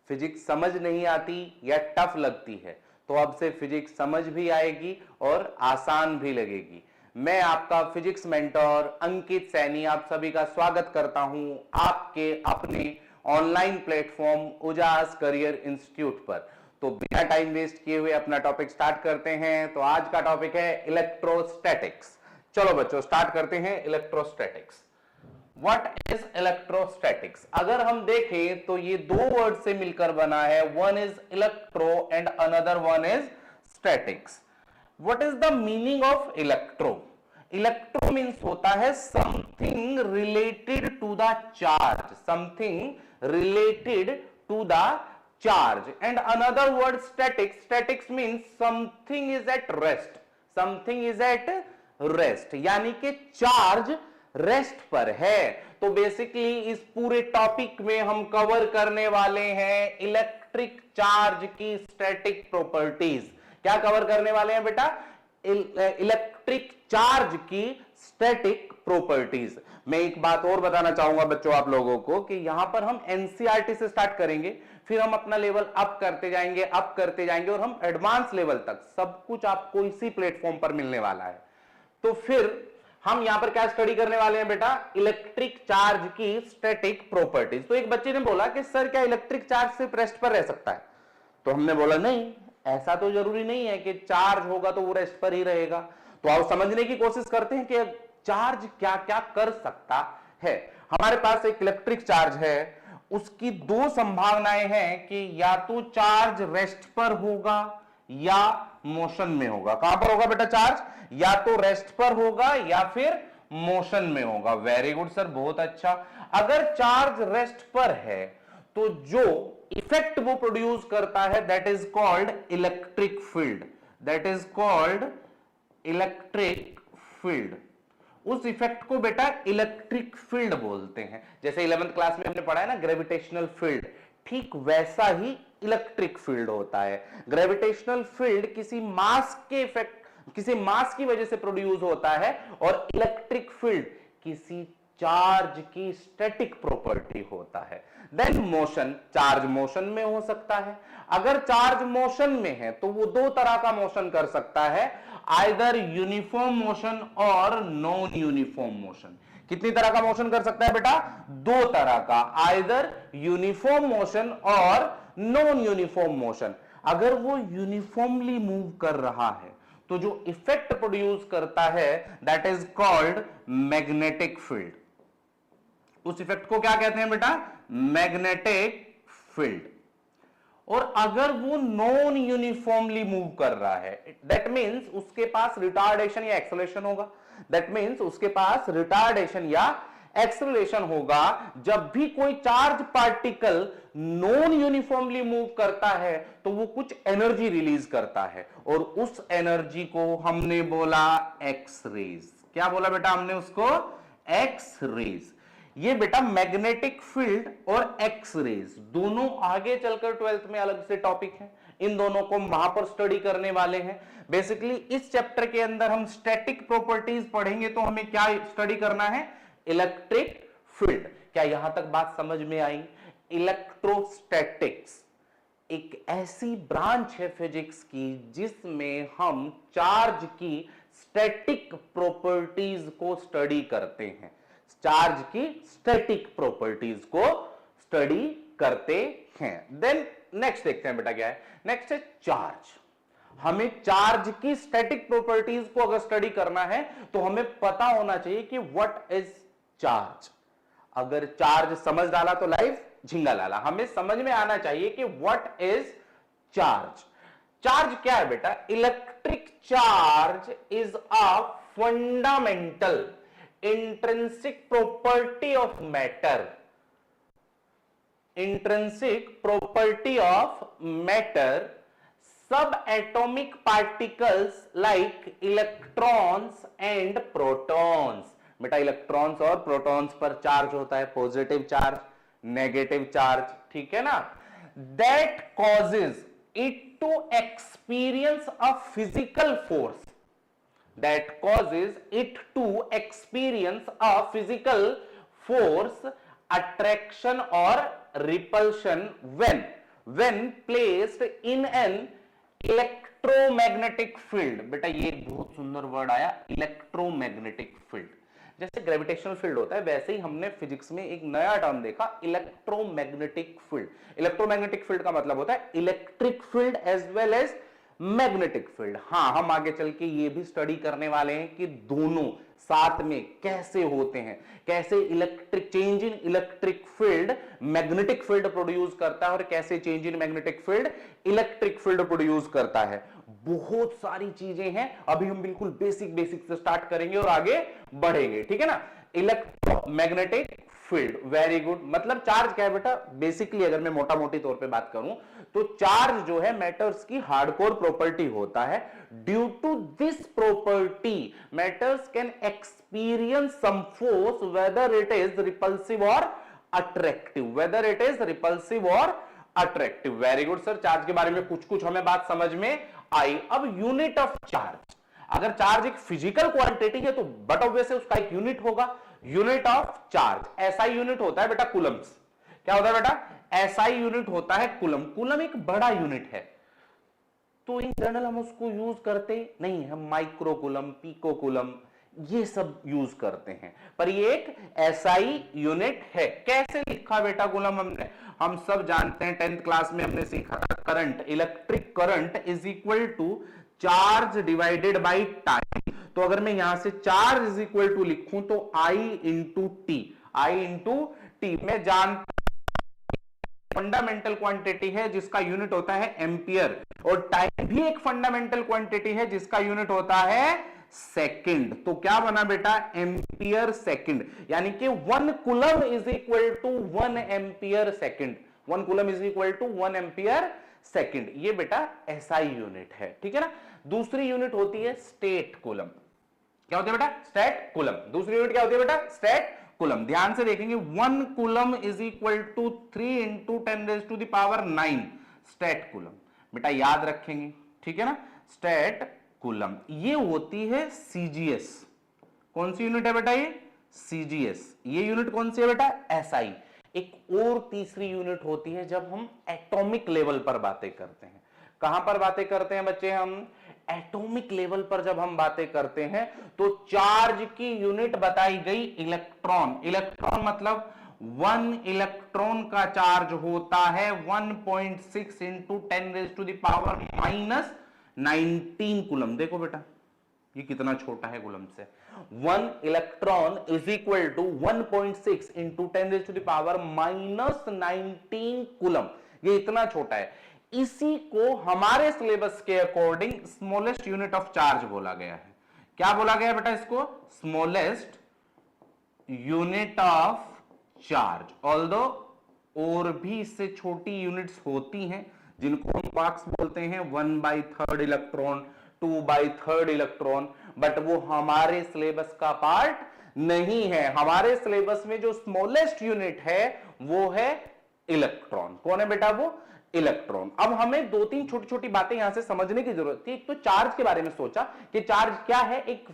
Physics समझ नहीं आती या टफ लगती है, तो अब से फिजिक्स समझ भी आएगी और आसान भी लगेगी। मैं आपका फिजिक्स मेंटर अंकित सैनी आप सभी का स्वागत करता हूं आपके अपने ऑनलाइन प्लेटफॉर्म उजास करियर इंस्टीट्यूट पर। तो बिना टाइम वेस्ट किए हुए अपना टॉपिक स्टार्ट करते हैं। तो आज का टॉपिक है इलेक्ट्रोस्टैटिक्स। चलो बच्चों स्टार्ट करते हैं इलेक्ट्रोस्टैटिक्स। What is electrostatics? अगर हम देखें तो ये दो वर्ड से मिलकर बना है, one is electro and another one is statics. What is the meaning of electro? Electro means होता है something related to the charge, something related to the charge. And another word statics, statics means something is at rest, something is at rest, यानी कि charge rest पर है। तो basically इस पूरे topic में हम कवर करने वाले हैं इलेक्ट्रिक चार्ज की स्टैटिक प्रॉपर्टीज। क्या कवर करने वाले हैं बेटा? इलेक्ट्रिक चार्ज की स्टैटिक प्रॉपर्टीज। मैं एक बात और बताना चाहूंगा बच्चों आप लोगों को कि यहां पर हम एनसीईआरटी से स्टार्ट करेंगे, फिर हम अपना लेवल अप करते जाएंगे, अप करते जाएंगे और हम एडवांस लेवल तक सब कुछ आपको इसी प्लेटफॉर्म पर मिलने वाला है। तो फिर हम यहां पर क्या स्टडी करने वाले हैं बेटा? इलेक्ट्रिक चार्ज की स्टैटिक प्रॉपर्टीज। तो एक बच्चे ने बोला कि सर क्या इलेक्ट्रिक चार्ज सिर्फ रेस्ट पर रह सकता है? तो हमने बोला नहीं, ऐसा तो जरूरी नहीं है कि चार्ज होगा तो वो रेस्ट पर ही रहेगा। तो आओ समझने की कोशिश करते हैं कि चार्ज क्या क्या कर सकता है। हमारे पास एक इलेक्ट्रिक चार्ज है, उसकी दो संभावनाएं हैं कि या तो चार्ज रेस्ट पर होगा या मोशन में होगा। कहां पर होगा बेटा चार्ज? या तो रेस्ट पर होगा या फिर मोशन में होगा। वेरी गुड सर, बहुत अच्छा। अगर चार्ज रेस्ट पर है तो जो इफेक्ट वो प्रोड्यूस करता है that is called electric field, that is called electric field. उस इफेक्ट को बेटा इलेक्ट्रिक फील्ड बोलते हैं। जैसे 11th क्लास में हमने पढ़ा है ना ग्रेविटेशनल फील्ड, ठीक वैसा ही इलेक्ट्रिक फील्ड होता है। ग्रेविटेशनल फील्ड किसी मास के इफेक्ट, किसी मास की वजह से प्रोड्यूस होता है, और इलेक्ट्रिक फील्ड किसी चार्ज की स्टैटिक प्रॉपर्टी होता है। देन मोशन, चार्ज मोशन में हो सकता है। अगर चार्ज मोशन में है तो वो दो तरह का मोशन कर सकता है, आइदर यूनिफॉर्म मोशन और नॉन यूनिफॉर्म मोशन। कितनी तरह का मोशन कर सकता है बेटा? दो तरह का, आइदर यूनिफॉर्म मोशन और नॉन यूनिफॉर्म मोशन। अगर वो यूनिफॉर्मली मूव कर रहा है तो जो इफेक्ट प्रोड्यूस करता है that is called magnetic field. उस इफेक्ट को क्या कहते हैं बेटा? Magnetic field. और अगर वो नॉन यूनिफॉर्मली मूव कर रहा है दैट मींस उसके पास रिटार्डेशन या एक्सेलरेशन होगा, दैट मींस उसके पास रिटार्डेशन या एक्सेलरेशन होगा। जब भी कोई charge particle non uniformly move करता है तो वो कुछ एनर्जी रिलीज करता है, और उस एनर्जी को हमने बोला एक्स रेज। क्या बोला बेटा हमने उसको? X rays. ये बेटा मैग्नेटिक फील्ड और एक्स रेज दोनों आगे चलकर 12th में अलग से टॉपिक है, इन दोनों को वहां पर स्टडी करने वाले हैं। बेसिकली इस चैप्टर के अंदर हम स्टैटिक प्रॉपर्टीज पढ़ेंगे, तो हमें क्या स्टडी करना है? Electric field. क्या यहां तक बात समझ में आई? इलेक्ट्रोस्टैटिक्स एक ऐसी ब्रांच है फिजिक्स की जिसमें हम चार्ज की स्टैटिक प्रॉपर्टीज को स्टडी करते हैं, चार्ज की स्टैटिक प्रॉपर्टीज को स्टडी करते हैं। देन नेक्स्ट देखते हैं बेटा क्या है। नेक्स्ट है चार्ज। हमें चार्ज की स्टैटिक प्रॉपर्टीज को अगर स्टडी करना है तो हमें पता होना चाहिए कि व्हाट इज चार्ज। अगर चार्ज समझ डाला तो लाइफ झिंगा लाला। हमें समझ में आना चाहिए कि व्हाट इज चार्ज। चार्ज क्या है बेटा? Electric charge is a fundamental intrinsic property of matter, intrinsic property of matter, subatomic particles like electrons and protons। बेटा इलेक्ट्रॉन्स और प्रोटॉन्स पर चार्ज होता है, पॉजिटिव चार्ज, नेगेटिव चार्ज, ठीक है ना? that causes it to experience a physical force, that causes it to experience a physical force, attraction or repulsion when placed in an electromagnetic field. बेटा ये एक बहुत सुंदर वर्ड आया, इलेक्ट्रोमैग्नेटिक फील्ड। जैसे ग्रेविटेशनल फील्ड होता है वैसे ही हमने फिजिक्स में एक नया टर्म देखा, इलेक्ट्रोमैग्नेटिक फील्ड। इलेक्ट्रोमैग्नेटिक फील्ड का मतलब होता है electric field as well as magnetic field. हाँ, हम आगे चल के ये भी स्टडी करने वाले हैं कि दोनों साथ में कैसे होते हैं, कैसे electric change in electric field magnetic field produce करता है और कैसे change in magnetic field electric field produce करता है। बहुत सारी चीजें हैं, अभी हम बिल्कुल बेसिक से स्टार्ट करेंगे और आगे बढ़ेंगे, ठीक है ना। Electromagnetic field, very good. मतलब चार्ज क्या है बेटा, बेसिकली अगर मैं मोटा मोटी तौर पे बात करूं तो चार्ज जो है मैटर्स की हार्डकोर प्रॉपर्टी होता है। Due to this property matters can experience some force whether it is repulsive और attractive, whether it is repulsive और attractive. Very good sir, charge के बारे में कुछ हमें बात समझ में आई। अब यूनिट ऑफ चार्ज, अगर चार्ज एक फिजिकल क्वांटिटी है तो बट ऑब्वियसली उसका एक यूनिट होगा, unit of charge. SI unit होता है बेटा कूलम्स। क्या होता है बेटा, एसआई यूनिट होता है कूलम। कूलम एक बड़ा यूनिट है तो इन जनरल हम उसको यूज करते नहीं, हम माइक्रो कूलम, पिको कूलम ये सब यूज करते हैं, पर ये एक एसआई यूनिट है। कैसे लिखा बेटा कूलम हमने, हम सब जानते हैं 10th क्लास में हमने सीखा था current, electric current is equal to charge divided by time. तो अगर मैं यहां से चार्ज इज इक्वल टू लिखूं तो आई इंटू टी, आई इंटू टी। मैं जानता फंडामेंटल क्वांटिटी है जिसका यूनिट होता है एम्पियर, और टाइम भी एक फंडामेंटल क्वांटिटी है जिसका यूनिट होता है सेकंड। तो क्या बना बेटा, एम्पियर सेकंड, यानी कि 1 coulomb is equal to 1 ampere second. 1 coulomb is equal to 1 ampere second. ये बेटा एसआई यूनिट है, ठीक है ना। दूसरी यूनिट होती है स्टेट कूलम। क्या होती है बेटा, स्टेट कूलम। दूसरी यूनिट क्या होती है बेटा, स्टेट कूलम। ध्यान से देखेंगे, 1 coulomb is equal to 3 into 10 raise to the power 9 stat coulomb. बेटा याद रखेंगे, ठीक है ना, स्टेट कूलम। ये होती है सीजीएस। कौन सी यूनिट है बेटा, ये सीजीएस। ये यूनिट कौन सी है बेटा, एसआई। एक और तीसरी यूनिट होती है जब हम एटॉमिक लेवल पर बातें करते हैं। कहां पर बातें करते हैं बच्चे हम, एटॉमिक लेवल पर जब हम बातें करते हैं तो चार्ज की यूनिट बताई गई इलेक्ट्रॉन। इलेक्ट्रॉन मतलब 1 इलेक्ट्रॉन का चार्ज होता है 1.6 into 10 raise to the power minus 19 coulomb. देखो बेटा ये कितना छोटा है कूलम से। 1 electron is equal to 1.6 into 10 raise to the power minus 19 coulomb. ये इतना छोटा है। इसी को हमारे सिलेबस के according smallest unit of charge बोला गया है। क्या बोला गया बेटा इसको, smallest unit of charge. Although और भी इससे छोटी यूनिट्स होती हैं जिनको हम क्वार्क्स बोलते हैं, 1/3 इलेक्ट्रॉन, 2/3 इलेक्ट्रॉन, बट वो हमारे सिलेबस का पार्ट नहीं है। हमारे सिलेबस में जो स्मॉलेस्ट यूनिट है वो है इलेक्ट्रॉन। कौन है बेटा, वो इलेक्ट्रॉन। अब हमें 2-3 छोटी छोटी बातें यहां से समझने की जरूरत थी। एक तो चार्ज के बारे में सोचा कि चार्ज क्या है, एक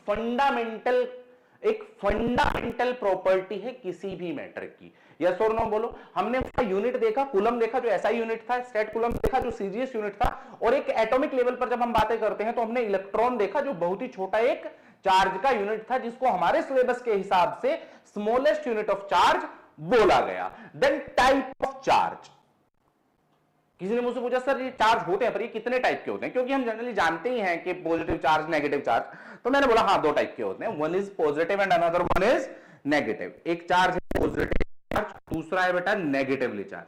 फंडामेंटल प्रॉपर्टी है किसी भी मैटर की। यस और नो बोलो। हमने यूनिट देखा, कूलम देखा जो एसआई यूनिट था, स्टेट कूलम देखा जो सीजीएस यूनिट था, और एक एटॉमिक लेवल पर जब हम बातें करते हैं तो हमने इलेक्ट्रॉन देखा जो बहुत ही छोटा एक चार्ज का यूनिट था जिसको हमारे सिलेबस के हिसाब से स्मॉलेस्ट यूनिट ऑफ चार्ज बोला गया। Then type of charge. किसी ने मुझसे पूछा सर ये चार्ज होते हैं पर ये कितने टाइप के होते हैं, क्योंकि हम जनरली जानते ही हैं कि पॉजिटिव चार्ज नेगेटिव चार्ज। तो मैंने बोला हाँ 2 टाइप के होते हैं, one is positive and another one is negative. एक चार्ज है पॉजिटिव चार्ज, दूसरा है बेटा नेगेटिवली चार्ज।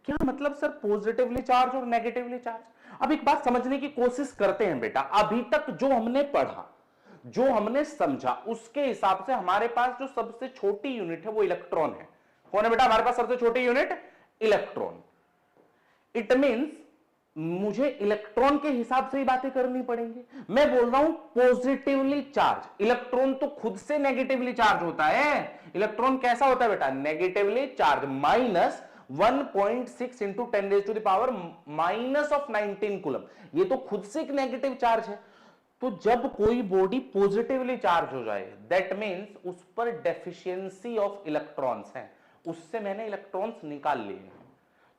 क्या मतलब सर पॉजिटिवली चार्ज और नेगेटिवली चार्ज। अब एक बात समझने की कोशिश करते हैं बेटा। अभी तक जो हमने पढ़ा, जो हमने समझा, उसके हिसाब से हमारे पास जो सबसे छोटी यूनिट है वो इलेक्ट्रॉन है। कौन है बेटा हमारे पास सबसे छोटी यूनिट, इलेक्ट्रॉन। इट मींस मुझे इलेक्ट्रॉन के हिसाब से ही बातें करनी पड़ेंगी। मैं बोल रहा हूं पॉजिटिवली चार्ज। इलेक्ट्रॉन तो खुद से नेगेटिवली चार्ज होता है। इलेक्ट्रॉन कैसा होता है बेटा, negatively charge, minus 1.6 into 10 raise to the power minus of 19 coulomb. ये तो खुद से एक नेगेटिव चार्ज है। तो जब कोई बॉडी पॉजिटिवली चार्ज हो जाए दैट मींस उस पर डेफिशिएंसी ऑफ इलेक्ट्रॉन्स है, उससे मैंने इलेक्ट्रॉन्स निकाल लिए हैं।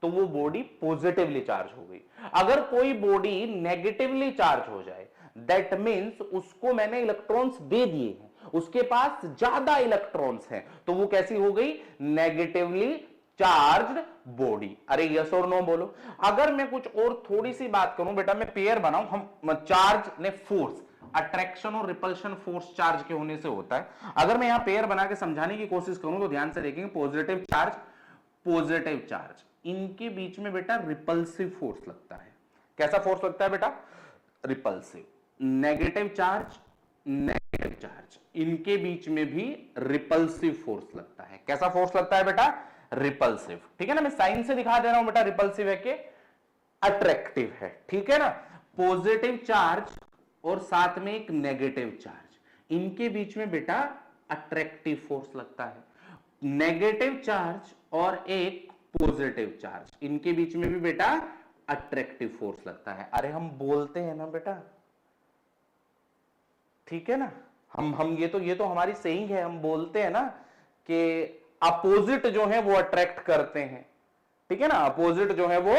तो वो बॉडी पॉजिटिवली चार्ज हो गई। अगर कोई बॉडी नेगेटिवली चार्ज हो जाए, दैट मीन्स उसको मैंने इलेक्ट्रॉन्स दे दिए हैं, उसके पास ज्यादा इलेक्ट्रॉन्स हैं, तो वो कैसी हो गई? Negatively charged body. अरे यस और नो बोलो। अगर मैं कुछ और थोड़ी सी बात करूं बेटा, मैं पेयर बनाऊं, हम चार्ज ने फोर्स, अट्रैक्शन और रिपल्शन फोर्स चार्ज के होने से होता है। अगर मैं यहां पेयर बना के समझाने की कोशिश करूं तो ध्यान से देखेंगे, पॉजिटिव चार्ज, पॉजिटिव चार्ज, इनके बीच में बेटा रिपल्सिव फोर्स लगता है। कैसा फोर्स लगता है बेटा? Repulsive. Negative charge, negative charge, इनके बीच में भी रिपल्सिव फोर्स लगता है। कैसा फोर्स लगता है बेटा? रिपल्सिव। ठीक है ना, मैं साइन से दिखा दे रहा हूं बेटा, रिपल्सिव है कि अट्रैक्टिव है। ठीक है ना, पॉजिटिव चार्ज और साथ में एक नेगेटिव चार्ज, इनके बीच में बेटा अट्रैक्टिव फोर्स लगता है। नेगेटिव चार्ज और एक पॉजिटिव चार्ज, इनके बीच में भी बेटा अट्रैक्टिव फोर्स लगता है। अरे हम बोलते हैं ना बेटा, ठीक है ना, हम ये तो हमारी सेइंग है, हम बोलते हैं ना कि अपोजिट जो है वो अट्रैक्ट करते हैं। ठीक है ना, अपोजिट जो है वो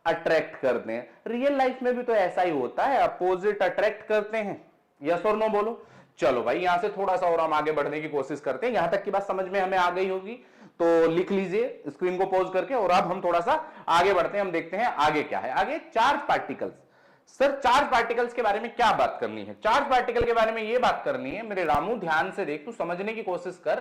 अट्रैक्ट करते हैं। रियल लाइफ में भी तो ऐसा ही होता है, अपोजिट अट्रैक्ट करते हैं। यस और नो बोलो। चलो भाई, यहां से थोड़ा सा और हम आगे बढ़ने की कोशिश करते हैं। यहां तक की बात समझ में हमें आ गई होगी तो लिख लीजिए स्क्रीन को पॉज करके, और अब हम थोड़ा सा आगे बढ़ते हैं। हम देखते हैं आगे क्या है। आगे charge particles. Sir charge particles के बारे में क्या बात करनी है? चार्ज पार्टिकल के बारे में यह बात करनी है मेरे रामू, ध्यान से देख, तू समझने की कोशिश कर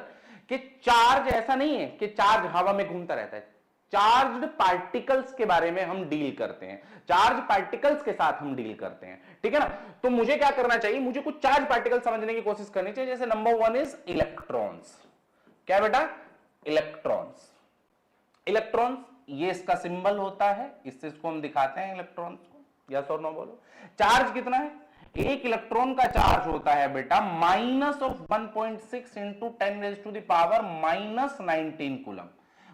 कि चार्ज ऐसा नहीं है कि चार्ज हवा में घूमता रहता है। चार्ज्ड पार्टिकल्स के बारे में हम डील करते हैं, चार्ज पार्टिकल्स के साथ हम डील करते हैं। ठीक है ना, तो मुझे क्या करना चाहिए? मुझे कुछ चार्ज पार्टिकल समझने की कोशिश करनी चाहिए। जैसे नंबर 1 इज इलेक्ट्रॉन्स। क्या बेटा? इलेक्ट्रॉन्स। इलेक्ट्रॉन्स, ये इसका सिंबल होता है, इससे इसको हम दिखाते हैं इलेक्ट्रॉन्स को। यस और नो बोलो। चार्ज कितना है? एक इलेक्ट्रॉन का चार्ज होता है बेटा माइनस ऑफ 1.6 इंटू 10⁻⁻19 कूलम।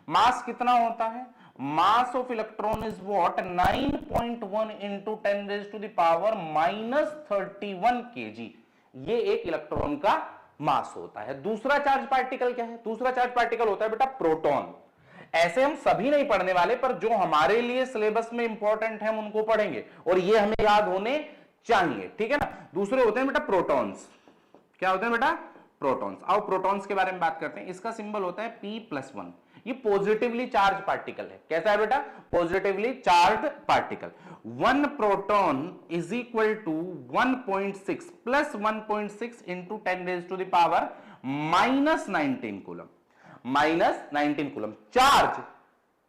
मास कितना होता है? Mass of electron is what? 9.1 into 10⁻31 kg। ये एक इलेक्ट्रॉन का मास होता है। दूसरा चार्ज पार्टिकल क्या है? दूसरा चार्ज पार्टिकल होता है बेटा प्रोटॉन। ऐसे हम सभी नहीं पढ़ने वाले, पर जो हमारे लिए सिलेबस में इंपॉर्टेंट है हम उनको पढ़ेंगे, और ये हमें याद होने चाहिए। ठीक है ना, दूसरे होते हैं बेटा प्रोटॉन्स। क्या होते हैं बेटा? प्रोटॉन्स। आओ प्रोटॉन्स के बारे में बात करते हैं। इसका सिंबल होता है P+1। ये पॉजिटिवली चार्ज पार्टिकल है। कैसा है बेटा? Positively charge particle. 1 proton is equal to 1.6 plus 1.6 into 10⁻⁻19 coulomb. -19 coulomb. Charge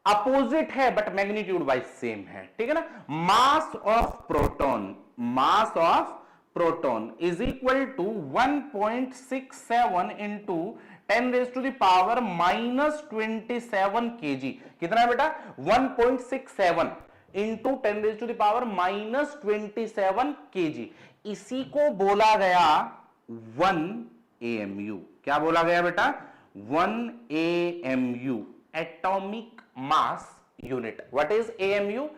opposite है बट मैग्नीट्यूड वाइज सेम है। ठीक है ना, mass of proton is equal to 1.67 into 10⁻⁻27 kg। कितना है बेटा? 1.67 इंटू 10⁻⁻27 kg। इसी को बोला गया 1 AMU। क्या बोला गया बेटा? 1 AMU, atomic mass unit. What is AMU?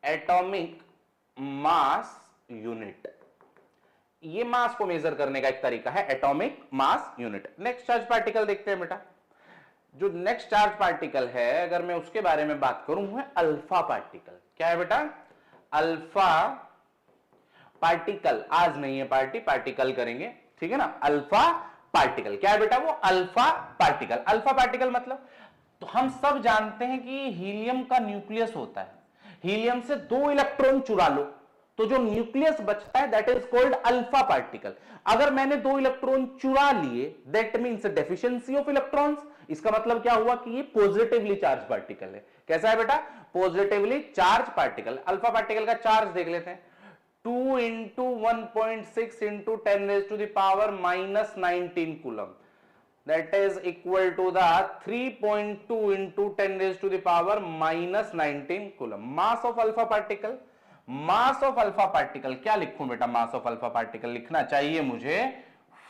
Atomic mass unit. ये मास को मेजर करने का एक तरीका है, atomic mass unit. Next charge particle देखते हैं बेटा। जो नेक्स्ट चार्ज पार्टिकल है, अगर मैं उसके बारे में बात करूं, है अल्फा पार्टिकल। क्या है बेटा? Alpha particle. आज नहीं है पार्टी, पार्टिकल करेंगे। ठीक है ना, अल्फा पार्टिकल। क्या है बेटा? वो अल्फा पार्टिकल। अल्फा पार्टिकल मतलब, तो हम सब जानते हैं कि हीलियम का न्यूक्लियस होता है। हीलियम से 2 इलेक्ट्रॉन चुरा लो तो जो न्यूक्लियस बचता है that is called alpha particle. अगर मैंने 2 इलेक्ट्रॉन चुरा लिए that means deficiency of electrons. इसका मतलब क्या हुआ कि ये पॉजिटिवली चार्ज पार्टिकल है। कैसा है बेटा? Positively charge particle. Alpha particle का चार्ज देख लेते हैं। 2 into 1.6 into 10⁻⁻19 coulomb, that is equal to the 3.2 into 10⁻⁻19 coulomb. Mass of alpha particle. Mass of alpha particle क्या लिखूं बेटा? मास ऑफ अल्फा पार्टिकल लिखना चाहिए मुझे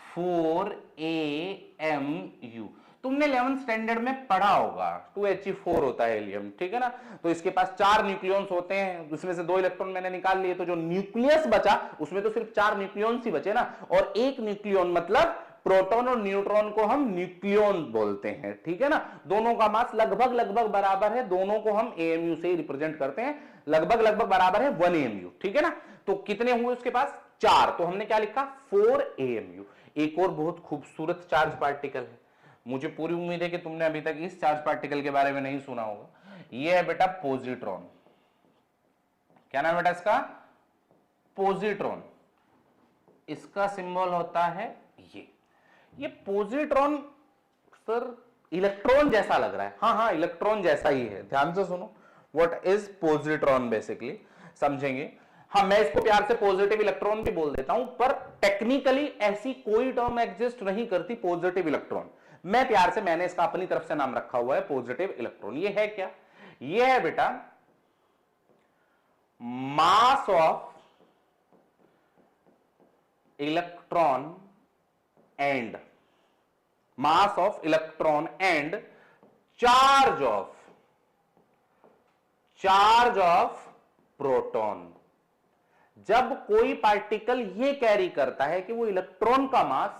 4 AMU। तुमने 11th स्टैंडर्ड में पढ़ा होगा 2He4 होता है हीलियम। ठीक है ना, तो इसके पास 4 न्यूक्लियॉन्स होते हैं, उसमें से 2 इलेक्ट्रॉन मैंने निकाल लिए, तो जो न्यूक्लियस बचा उसमें तो सिर्फ 4 न्यूक्लियॉन्स ही बचे ना, और एक न्यूक्लियॉन मतलब प्रोटॉन और न्यूट्रॉन को हम न्यूक्लियन बोलते हैं, ठीक है ना। दोनों का मास लगभग लगभग बराबर है, दोनों को हम एएमयू से ही रिप्रेजेंट करते हैं, लगभग लगभग बराबर है 1 एएमयू, ठीक है ना। तो कितने हुए उसके पास 4, तो हमने क्या लिखा 4 एएमयू। एक और बहुत खूबसूरत चार्ज पार्टिकल है, मुझे पूरी उम्मीद है कि तुमने अभी तक इस चार्ज पार्टिकल के बारे में नहीं सुना होगा, यह है बेटा पॉजिट्रॉन। क्या नाम है बेटा इसका, पॉजिट्रॉन। इसका सिंबल होता है ये पॉजिट्रॉन। सर इलेक्ट्रॉन जैसा लग रहा है, हाँ इलेक्ट्रॉन जैसा ही है, ध्यान से सुनो। व्हाट इज पॉजिट्रॉन बेसिकली समझेंगे। हाँ, मैं इसको प्यार से पॉजिटिव इलेक्ट्रॉन भी बोल देता हूं, पर टेक्निकली ऐसी कोई टर्म एग्जिस्ट नहीं करती पॉजिटिव इलेक्ट्रॉन। मैं प्यार से, मैंने इसका अपनी तरफ से नाम रखा हुआ है पॉजिटिव इलेक्ट्रॉन। ये है क्या, ये है बेटा mass of electron and charge of proton. जब कोई पार्टिकल ये कैरी करता है कि वो इलेक्ट्रॉन का मास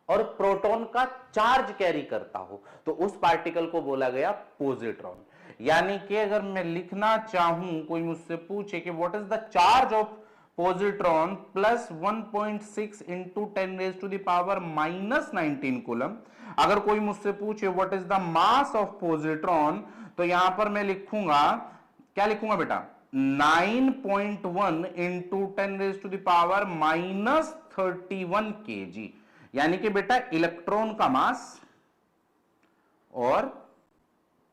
और प्रोटॉन का चार्ज कैरी करता हो, तो उस पार्टिकल को बोला गया पॉजिट्रॉन। यानी कि अगर मैं लिखना चाहूं, कोई मुझसे पूछे कि what is the charge of positron plus 1.6 into 10⁻⁻19 coulomb, अगर कोई मुझसे पूछे what is the mass of positron, तो यहां पर मैं लिखूंगा, क्या लिखूंगा बेटा 9.1 इंटू 10⁻31 kg। यानी कि बेटा इलेक्ट्रॉन का मास और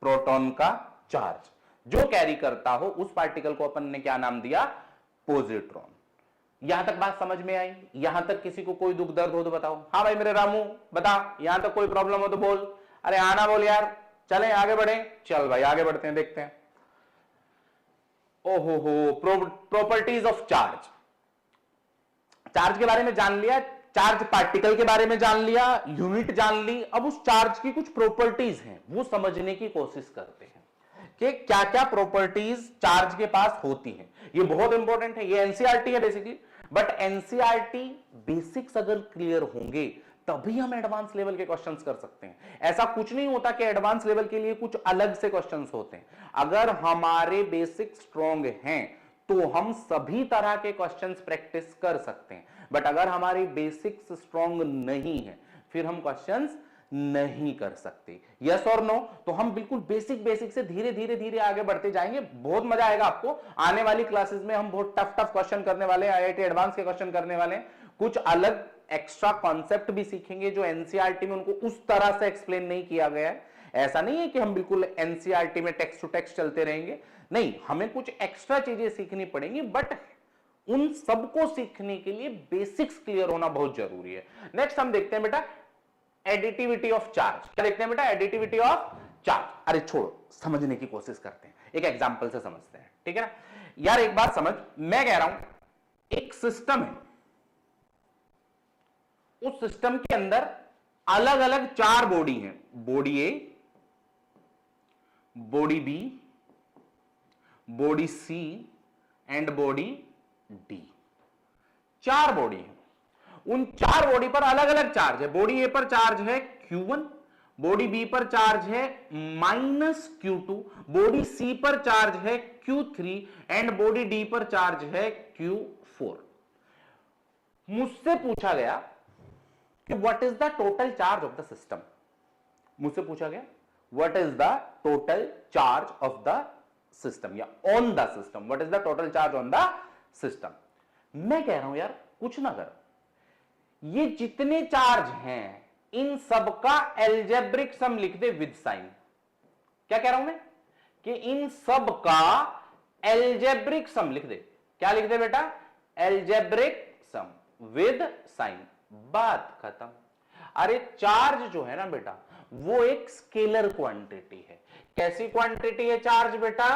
प्रोटॉन का चार्ज जो कैरी करता हो, उस पार्टिकल को अपन ने क्या नाम दिया, पॉजिट्रॉन। यहां तक बात समझ में आई? यहां तक किसी को कोई दुख दर्द हो तो बताओ। हाँ भाई मेरे रामू बता, यहां तक कोई प्रॉब्लम हो तो बोल। अरे आना बोल यार, चलें आगे बढ़े। चल भाई आगे बढ़ते हैं, देखते हैं। ओहो हो, प्रॉपर्टीज ऑफ चार्ज। चार्ज के बारे में जान लिया, चार्ज पार्टिकल के बारे में जान लिया, यूनिट जान ली। अब उस चार्ज की कुछ प्रॉपर्टीज हैं, वो समझने की कोशिश करते हैं कि क्या क्या प्रॉपर्टीज चार्ज के पास होती हैं। ये बहुत इंपॉर्टेंट है, ये एनसीईआरटी है बेसिकली, बट एनसीईआरटी बेसिक्स अगर क्लियर होंगे तभी हम एडवांस लेवल के क्वेश्चंस कर सकते हैं। ऐसा कुछ नहीं होता कि एडवांस लेवल के लिए कुछ अलग से क्वेश्चंस होते हैं। अगर हमारे बेसिक स्ट्रॉन्ग हैं तो हम सभी तरह के क्वेश्चंस प्रैक्टिस कर सकते हैं, बट अगर हमारी बेसिक्स स्ट्रॉन्ग नहीं है फिर हम क्वेश्चंस नहीं कर सकते। यस और नो? तो हम बिल्कुल बेसिक से धीरे धीरे आगे बढ़ते जाएंगे। बहुत मजा आएगा आपको। आने वाली क्लासेस में हम बहुत टफ क्वेश्चन करने वाले हैं, आईआईटी एडवांस के क्वेश्चन करने वाले हैं। कुछ अलग एक्स्ट्रा कॉन्सेप्ट भी सीखेंगे जो एनसीईआरटी में उनको उस तरह से एक्सप्लेन नहीं किया गया है। ऐसा नहीं है कि हम बिल्कुल एनसीईआरटी में टेक्स्ट टू टेक्स्ट चलते रहेंगे, नहीं, हमें कुछ एक्स्ट्रा चीजें सीखनी पड़ेंगी, बट उन सबको सीखने के लिए बेसिक्स क्लियर होना बहुत जरूरी है। नेक्स्ट हम देखते हैं बेटा एडिटिविटी ऑफ चार्ज। क्या देखते हैं बेटा? Additivity of charge. अरे छोड़ो, समझने की कोशिश करते हैं, एक एग्जांपल से समझते हैं, ठीक है ना। यार एक बात समझ, मैं कह रहा हूं एक सिस्टम है, उस सिस्टम के अंदर अलग अलग 4 बॉडी हैं, body A, body B, body C and body D. 4 body है, उन 4 बॉडी पर अलग अलग चार्ज है। बॉडी ए पर चार्ज है Q1, बॉडी बी पर चार्ज है -Q2, बॉडी सी पर चार्ज है Q3 एंड बॉडी डी पर चार्ज है Q4। मुझसे पूछा गया कि what is the total charge of the system. मुझसे पूछा गया what is the total charge of the system या on the system, what is the total charge on the system. मैं कह रहा हूं यार कुछ ना कर, ये जितने चार्ज हैं इन सबका एल्जेब्रिक सम लिख दे विद साइन। क्या कह रहा हूं मैं कि इन सबका एल्जेब्रिक सम लिख दे। क्या लिख दे बेटा? Algebraic sum with sign. बात खत्म। अरे चार्ज जो है ना बेटा वो एक स्केलर क्वांटिटी है। कैसी क्वांटिटी है चार्ज बेटा?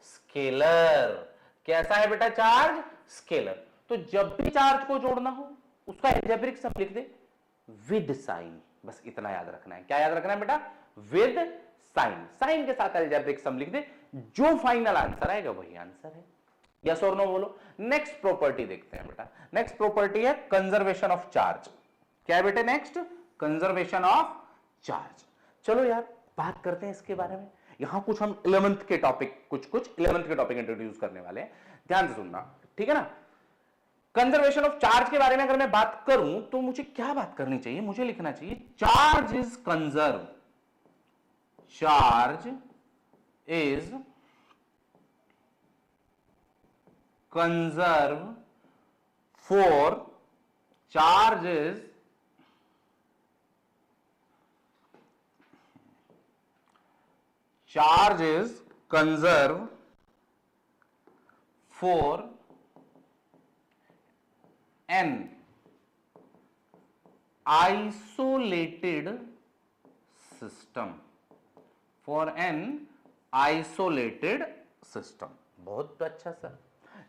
स्केलर। कैसा है बेटा चार्ज? स्केलर। तो जब भी चार्ज को जोड़ना हो उसका एल्जेब्रिक सम लिख दे विद साइन। बस इतना याद रखना है। क्या याद रखना है बेटा? With sign. साइन के साथ एल्जेब्रिक सम लिख दे, जो फाइनल आंसर आएगा वही आंसर है। यस और नो बोलो। नेक्स्ट प्रॉपर्टी देखते हैं बेटा। नेक्स्ट प्रॉपर्टी है कंजर्वेशन ऑफ चार्ज। क्या है बेटे नेक्स्ट? Conservation of charge. चलो यार बात करते हैं इसके बारे में। यहां कुछ हम 11th के टॉपिक कुछ 11th के टॉपिक इंट्रोड्यूस करने वाले हैं, ध्यान से सुनना, ठीक है ना। कंजर्वेशन ऑफ चार्ज के बारे में अगर मैं बात करूं तो मुझे क्या बात करनी चाहिए, मुझे लिखना चाहिए charge is conserve, charge is conserve for, charge is conserve for an isolated system, for an isolated system। बहुत अच्छा sir,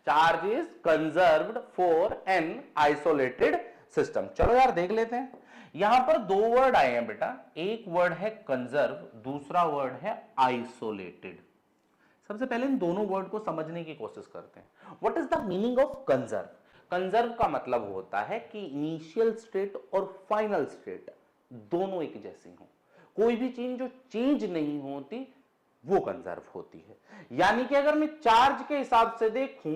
charge is conserved for an isolated system. चलो यार देख लेते हैं, यहां पर दो वर्ड आए हैं बेटा, एक वर्ड है कंजर्व, दूसरा वर्ड है आइसोलेटेड। सबसे पहले इन दोनों वर्ड को समझने की कोशिश करते हैं। What is the meaning of conserve? Conserve का मतलब होता है कि इनिशियल स्टेट और फाइनल स्टेट दोनों एक जैसी हो, कोई भी चीज जो चेंज नहीं होती वो कंजर्व होती है। यानी कि अगर मैं चार्ज के हिसाब से देखूं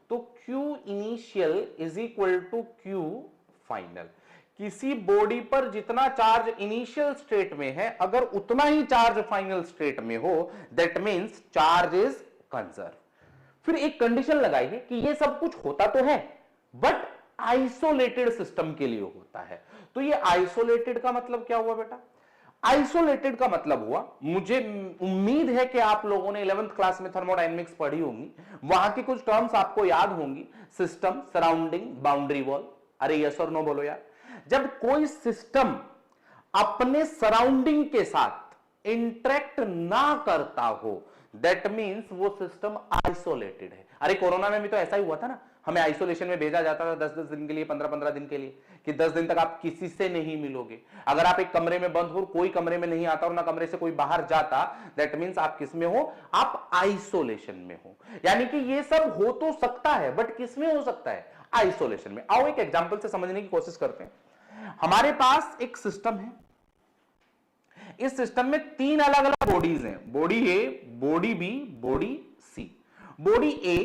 तो Q initial is equal to Q final. किसी बॉडी पर जितना चार्ज इनिशियल स्टेट में है अगर उतना ही चार्ज फाइनल स्टेट में हो, that means charge is conserve. फिर एक कंडीशन लगाई है कि ये सब कुछ होता तो है बट आइसोलेटेड सिस्टम के लिए होता है। तो ये आइसोलेटेड का मतलब क्या हुआ बेटा? आइसोलेटेड का मतलब हुआ, मुझे उम्मीद है कि आप लोगों ने 11th क्लास में थर्मोडायनेमिक्स पढ़ी होंगी, वहां की कुछ टर्म्स आपको याद होंगी, सिस्टम, सराउंडिंग, बाउंड्री वॉल। अरे यस और नो बोलो यार। जब कोई सिस्टम अपने सराउंडिंग के साथ इंटरेक्ट ना करता हो, दैट मींस वो सिस्टम आइसोलेटेड है। अरे कोरोना में भी तो ऐसा ही हुआ था ना, हमें आइसोलेशन में भेजा जाता था 10-10 दिन के लिए, 15-15 दिन के लिए, कि 10 दिन तक आप किसी से नहीं मिलोगे। अगर आप एक कमरे में बंद हो, कोई कमरे में नहीं आता और ना कमरे से कोई बाहर जाता, दैट मींस आप किस में हो? आप आइसोलेशन में हो। यानी कि ये सब हो तो सकता है बट किस में हो सकता है? आइसोलेशन में। आओ एक एग्जांपल से समझने की कोशिश करते हैं। हमारे पास एक सिस्टम है, इस सिस्टम में तीन अलग अलग बॉडीज हैं, body A, body B, body C. Body A,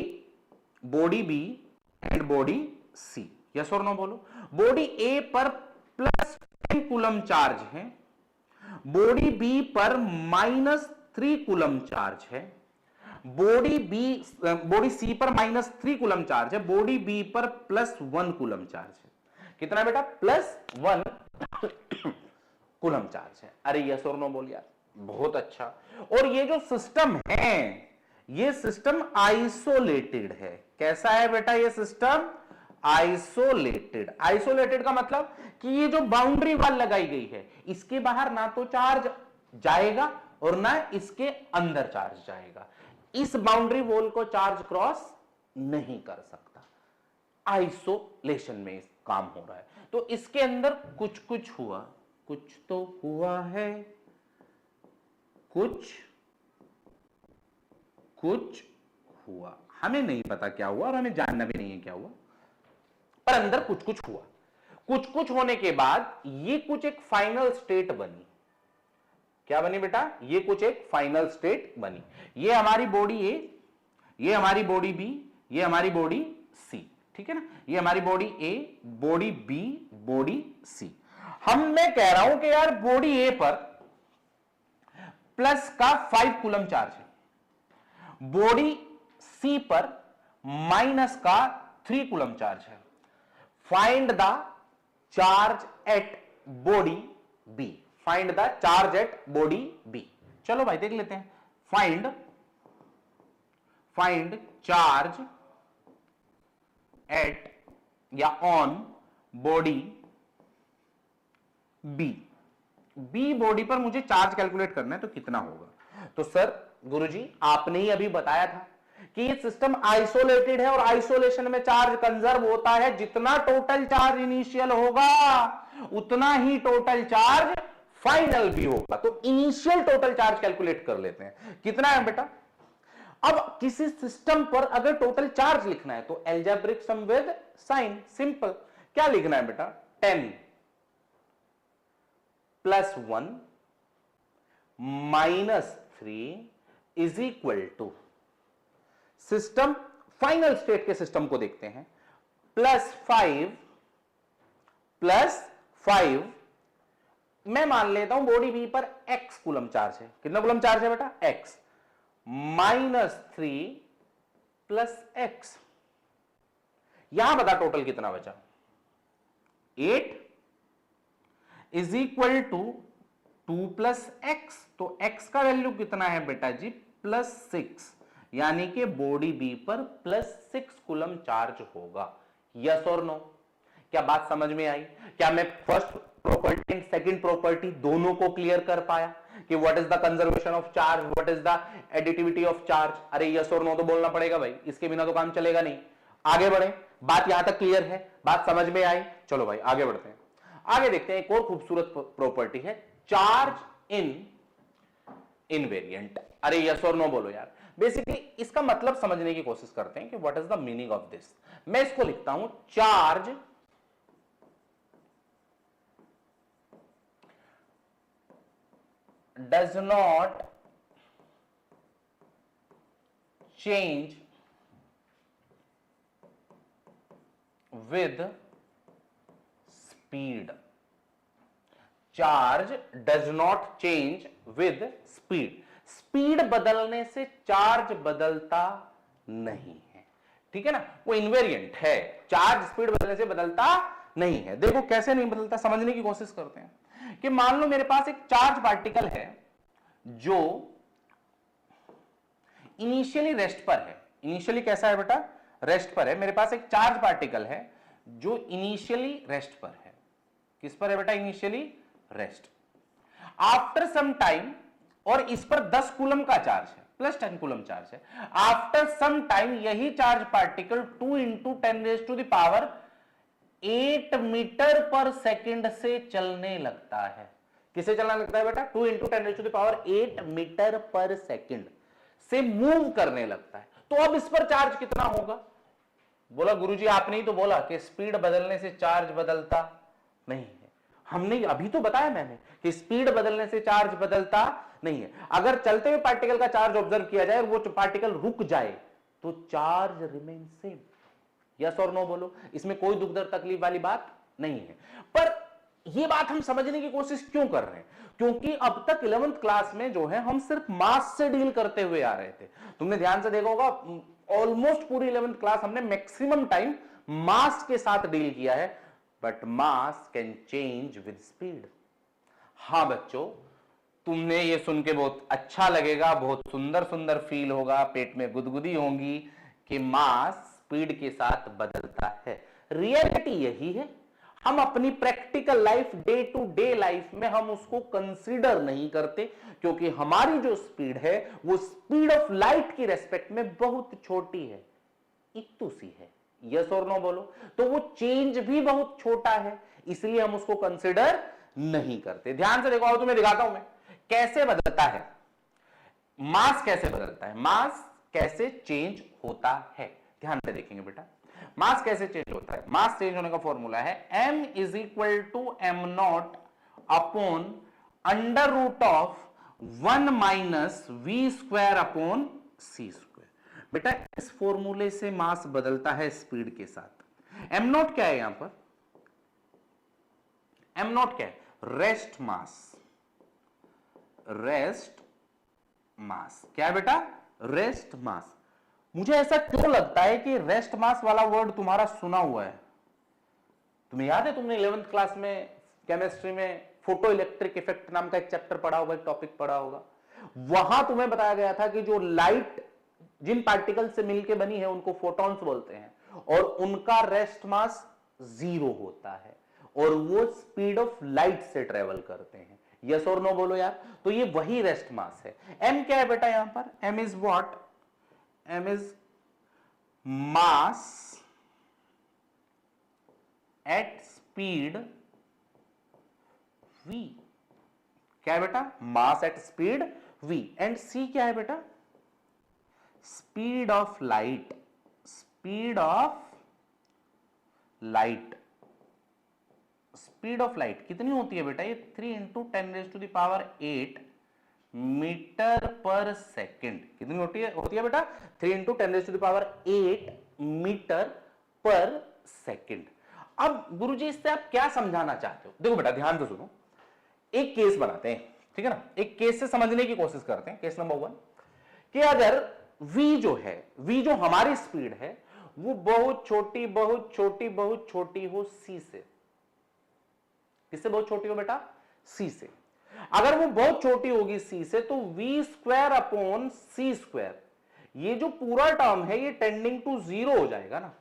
body B and body C. Yes और नो बोलो। बॉडी ए पर +10 कूलम चार्ज है, बॉडी बी पर -3 कूलम चार्ज है, बॉडी सी पर -3 कूलम चार्ज है, बॉडी बी पर +1 कूलम चार्ज है। कितना बेटा? +1 कूलम चार्ज है। अरे यस और नो बोल यार, बहुत अच्छा। और ये जो सिस्टम है, ये सिस्टम आइसोलेटेड है। कैसा है बेटा ये सिस्टम? आइसोलेटेड। आइसोलेटेड का मतलब कि ये जो बाउंड्री वॉल लगाई गई है, इसके बाहर ना तो चार्ज जाएगा और ना इसके अंदर चार्ज जाएगा। इस बाउंड्री वॉल को चार्ज क्रॉस नहीं कर सकता। आइसोलेशन में इस काम हो रहा है। तो इसके अंदर कुछ कुछ हुआ, कुछ तो हुआ है, कुछ हुआ। हमें नहीं पता क्या हुआ और हमें जानना भी नहीं है क्या हुआ, पर अंदर कुछ कुछ हुआ। कुछ होने के बाद ये कुछ एक फाइनल स्टेट बनी। क्या बनी बेटा? ये कुछ एक फाइनल स्टेट बनी। ये हमारी बॉडी ए, ये हमारी बॉडी बी, ये हमारी बॉडी सी। ठीक है ना? ये हमारी body A, body B, body सी। मैं कह रहा हूं कि यार बॉडी ए पर प्लस का 5 कूलम चार्ज है, बॉडी सी पर माइनस का 3 कूलम चार्ज है। Find the charge at body B. Find the charge at body B. चलो भाई देख लेते हैं। फाइंड चार्ज एट या on body B. B body पर मुझे चार्ज कैलकुलेट करना है, तो कितना होगा? तो सर गुरुजी आपने ही अभी बताया था कि ये सिस्टम आइसोलेटेड है और आइसोलेशन में चार्ज कंजर्व होता है। जितना टोटल चार्ज इनिशियल होगा उतना ही टोटल चार्ज फाइनल भी होगा। तो इनिशियल टोटल चार्ज कैलकुलेट कर लेते हैं। कितना है बेटा? अब किसी सिस्टम पर अगर टोटल चार्ज लिखना है तो algebraic sum with sign. Simple. क्या लिखना है बेटा? 10 +1 -3 is equal to, system final state के सिस्टम को देखते हैं, +5 मैं मान लेता हूं बॉडी बी पर x कूलम चार्ज है। कितना कूलम चार्ज है बेटा? x -3 +x। यहां बता टोटल कितना बचा? 8 इज इक्वल टू 2 + x। तो x का वैल्यू कितना है बेटा जी? +6, यानी कि बॉडी बी पर +6 कूलम चार्ज होगा। यस और नो? क्या बात समझ में आई? क्या मैं first property and second property दोनों को क्लियर कर पाया कि what is the conservation of charge, what is the additivity of charge? अरे यस और नो तो बोलना पड़ेगा भाई, इसके बिना तो काम चलेगा नहीं। आगे बढ़े, बात यहां तक क्लियर है? बात समझ में आई? चलो भाई आगे बढ़ते हैं। आगे देखते हैं, एक और खूबसूरत प्रॉपर्टी है, चार्ज इन इनवेरिएंट। अरे यस और नो बोलो यार। बेसिकली इसका मतलब समझने की कोशिश करते हैं कि what is the meaning of this. मैं इसको लिखता हूं, charge does not change with speed. Charge does not change with speed. Speed बदलने से चार्ज बदलता नहीं है, ठीक है ना? वो इनवेरिएंट है, चार्ज स्पीड बदलने से बदलता नहीं है। देखो कैसे नहीं बदलता, समझने की कोशिश करते हैं। कि मान लो मेरे पास एक चार्ज पार्टिकल है जो इनिशियली रेस्ट पर है। इनिशियली कैसा है बेटा? रेस्ट पर है। मेरे पास एक चार्ज पार्टिकल है जो इनिशियली रेस्ट पर है। किस पर है बेटा? Initially rest. After some time, और इस पर 10 कूलम का चार्ज है, +10 कूलम चार्ज है। आफ्टर सम टाइम यही चार्ज पार्टिकल 2 × 10⁸ मीटर पर सेकंड से चलने लगता है। किसे चलने लगता है बेटा? 2 × 10⁸ मीटर पर सेकंड से मूव करने लगता है। तो अब इस पर चार्ज कितना होगा? बोला गुरुजी आपने ही तो बोला कि स्पीड बदलने से चार्ज बदलता नहीं है। हमने अभी तो बताया मैंने कि स्पीड बदलने से चार्ज बदलता नहीं है। अगर चलते हुए पार्टिकल का चार्ज ऑब्जर्व किया जाए और वो पार्टिकल रुक जाए तो चार्ज रिमेन सेम। यस और नो बोलो। इसमें कोई दुख दर्द तकलीफ वाली बात नहीं है। पर यह बात हम समझने की कोशिश क्यों कर रहे हैं? क्योंकि अब तक 11th क्लास में जो है हम सिर्फ मास से डील करते हुए आ रहे थे। तुमने ध्यान से देखा होगा, ऑलमोस्ट पूरी 11th क्लास हमने मैक्सिमम टाइम मास के साथ डील किया है। But mass can change with speed. हां बच्चों, तुमने ये सुन के बहुत अच्छा लगेगा, बहुत सुंदर सुंदर फील होगा, पेट में गुदगुदी होंगी कि मास स्पीड के साथ बदलता है। रियलिटी यही है। हम अपनी practical life, day to day life में हम उसको कंसीडर नहीं करते, क्योंकि हमारी जो स्पीड है वो स्पीड ऑफ लाइट की रेस्पेक्ट में बहुत छोटी है, इतनी सी है। यस और नो बोलो। तो वो चेंज भी बहुत छोटा है, इसलिए हम उसको कंसीडर नहीं करते। ध्यान से देखो, आओ तुम्हें दिखाता हूं मैं कैसे बदलता है मास। कैसे बदलता है मास, कैसे चेंज होता है। ध्यान से देखेंगे बेटा, मास कैसे चेंज होता है। मास चेंज होने का फॉर्मूला है m = m0 upon √1 - v² c²। बेटा इस फॉर्मूले से मास बदलता है स्पीड के साथ। m0 क्या है? यहां पर m0 क्या है? Rest mass. रेस्ट मास क्या है बेटा? Rest mass. मुझे ऐसा क्यों लगता है कि रेस्ट मास वाला वर्ड तुम्हारा सुना हुआ है। तुम्हें याद है, तुमने 11th क्लास में केमिस्ट्री में फोटो इलेक्ट्रिक इफेक्ट नाम का एक चैप्टर पढ़ा होगा, एक टॉपिक पढ़ा होगा। वहां तुम्हें बताया गया था कि जो लाइट जिन पार्टिकल से मिलकर बनी है उनको फोटॉन्स बोलते हैं, और उनका रेस्ट मास 0 होता है, और वो स्पीड ऑफ लाइट से ट्रेवल करते हैं। यस और नो बोलो यार। तो ये वही रेस्ट मास है। m क्या है बेटा? यहां पर m is what? m is mass at speed v। क्या है बेटा? Mass at speed v। And c क्या है बेटा? Speed of light. Speed of light speed of light कितनी होती है बेटा? ये 3 इंटू 10⁸8 मीटर पर सेकेंड। कितनी होती है बेटा? 3 इंटू 10⁸8 मीटर पर सेकेंड। अब गुरुजी इससे आप क्या समझाना चाहते हो? देखो बेटा ध्यान से सुनो, एक केस बनाते हैं, ठीक है ना? एक केस से समझने की कोशिश करते हैं। केस नंबर 1 कि अगर v जो है, v जो हमारी स्पीड है वो बहुत छोटी बहुत छोटी बहुत छोटी हो c से। किससे बहुत छोटी हो बेटा? c से। अगर वो बहुत छोटी होगी c से तो v square upon c square, ये जो पूरा टर्म है ये टेंडिंग टू 0 हो जाएगा ना।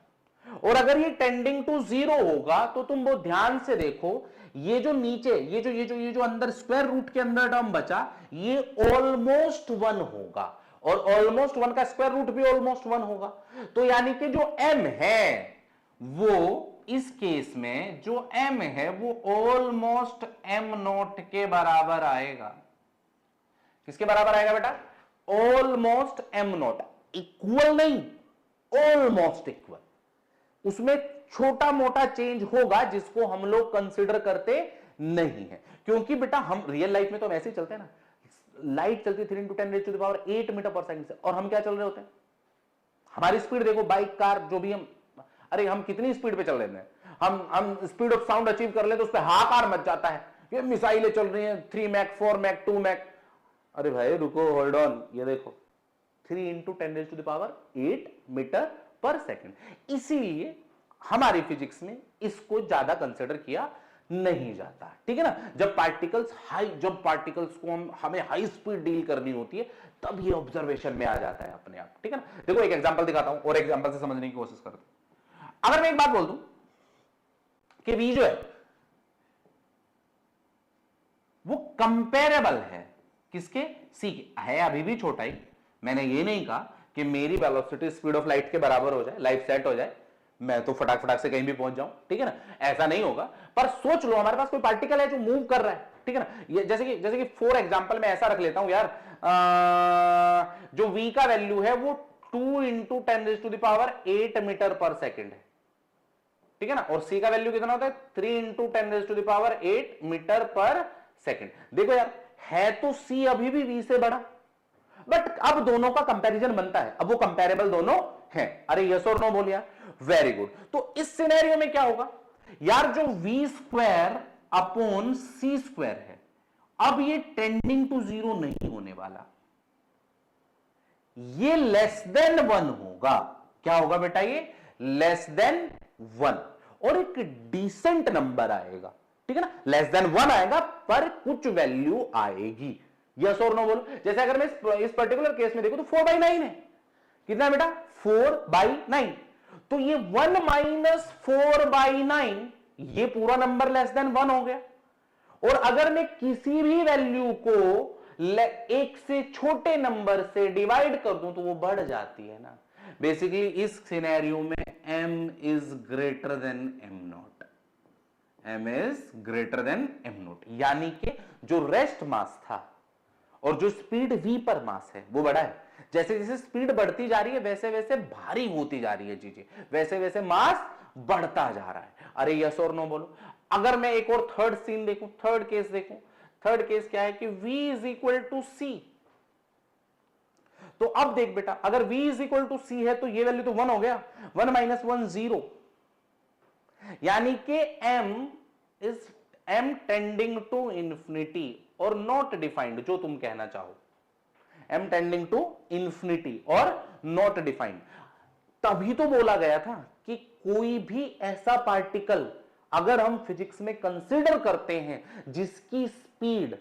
और अगर ये टेंडिंग टू 0 होगा तो तुम बहुत ध्यान से देखो, ये जो नीचे ये जो अंदर स्क्वायर रूट के अंदर टर्म बचा ये ऑलमोस्ट 1 होगा, और ऑलमोस्ट 1 का स्क्वायर रूट भी ऑलमोस्ट 1 होगा। तो यानी कि जो m है वो इस केस में जो m है वो ऑलमोस्ट m नॉट के बराबर आएगा। किसके बराबर आएगा बेटा? Almost m not. इक्वल नहीं, ऑलमोस्ट इक्वल। उसमें छोटा मोटा चेंज होगा जिसको हम लोग कंसीडर करते नहीं है, क्योंकि बेटा हम रियल लाइफ में तो हम ऐसे ही चलते हैं ना। लाइट चलती है 3 इंटू 10⁸8 मीटर पर सेकंड से, और हम क्या चल रहे होते हैं? हमारी स्पीड देखो, बाइक कार जो भी हम कितनी स्पीड पे चल रहे हैं। हम स्पीड ऑफ साउंड अचीव कर ले तो उस पर हाहाकार मच जाता है, ये मिसाइलें चल रही हैं 3 मैक 4 मैक 2 मैक। अरे भाई रुको, होल्ड ऑन, ये देखो 3 इंटू 10⁸8 मीटर पर सेकंड। इसीलिए हमारी फिजिक्स में इसको ज्यादा कंसिडर किया नहीं जाता, ठीक है ना। जब पार्टिकल्स को हमें हाई स्पीड डील करनी होती है तब ये ऑब्जर्वेशन में आ जाता है अपने आप, ठीक है ना। देखो एक एग्जांपल दिखाता हूं और एग्जांपल से समझने की कोशिश करते हैं। अगर मैं एक बात बोल दूं कि v जो है वो कंपेरेबल है किसके? c के। है अभी भी छोटा ही, मैंने ये नहीं कहा कि मेरी वेलोसिटी स्पीड ऑफ लाइट के बराबर हो जाए, लाइट सेट हो जाए, मैं तो फटाक फटाक से कहीं भी पहुंच जाऊं, ठीक है ना। ऐसा नहीं होगा, पर सोच लो हमारे पास कोई पार्टिकल है जो मूव कर रहा है, ठीक है ना। ये जैसे कि फॉर एग्जांपल मैं ऐसा रख लेता हूं यार, जो v का वैल्यू है वो 2 इंटू 10⁸8 मीटर पर सेकेंड है, ठीक है ना। और c का वैल्यू कितना होता है? 3 इंटू 10⁸8 मीटर पर सेकेंड। देखो यार, है तो c अभी भी v से बड़ा, बट अब दोनों का कंपैरिजन बनता है, अब वो कंपैरेबल दोनों हैं। अरे यस और नो बोलिया, वेरी गुड। तो इस सिनेरियो में क्या होगा यार, जो v square upon c square है, अब ये टेंडिंग टू 0 नहीं होने वाला, ये लेस देन 1 होगा। क्या होगा बेटा? ये लेस देन 1, और एक डिसेंट नंबर आएगा, ठीक है ना। लेस देन 1 आएगा पर कुछ वैल्यू आएगी। यस और नो बोलो। जैसे अगर मैं इस पर्टिकुलर केस में देखूं तो 4/9 है। कितना है बेटा? 4/9। तो ये 1 माइनस 4/9, ये पूरा नंबर लेस देन 1 हो गया। और अगर मैं किसी भी वैल्यू को एक से छोटे नंबर से डिवाइड कर दूं तो वो बढ़ जाती है ना। बेसिकली इस सिनेरियो में m is greater than m not, m is greater than m not, यानी कि जो रेस्ट मास था और जो स्पीड v पर मास है वो बड़ा है। जैसे जैसे स्पीड बढ़ती जा रही है वैसे वैसे भारी होती जा रही है चीजें, वैसे वैसे मास बढ़ता जा रहा है। अरे यस और नो बोलो। अगर मैं एक और थर्ड सीन देखूं, थर्ड केस देखूं, थर्ड केस क्या है कि v is equal to c। तो अब देख बेटा, अगर v is equal to c है तो ये वैल्यू तो 1 हो गया, 1 माइनस 1 0, यानी कि m टेंडिंग टू इंफिनिटी और नॉट डिफाइंड, जो तुम कहना चाहो, m टेंडिंग टू इंफिनिटी और नॉट डिफाइंड। तभी तो बोला गया था कि कोई भी ऐसा पार्टिकल अगर हम फिजिक्स में कंसीडर करते हैं जिसकी speed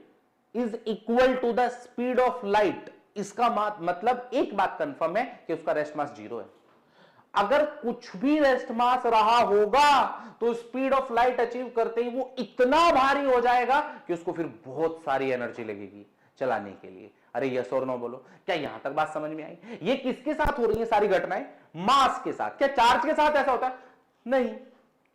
is equal to the speed of light, इसका मतलब एक बात कंफर्म है कि उसका रेस्ट मास 0 है। अगर कुछ भी रेस्ट मास रहा होगा तो स्पीड ऑफ लाइट अचीव करते ही वो इतना भारी हो जाएगा कि उसको फिर बहुत सारी एनर्जी लगेगी चलाने के लिए। अरे यस और नो बोलो। क्या यहां तक बात समझ में आई? ये किसके साथ हो रही है सारी घटनाएं? मास के साथ। क्या चार्ज के साथ ऐसा होता है? नहीं,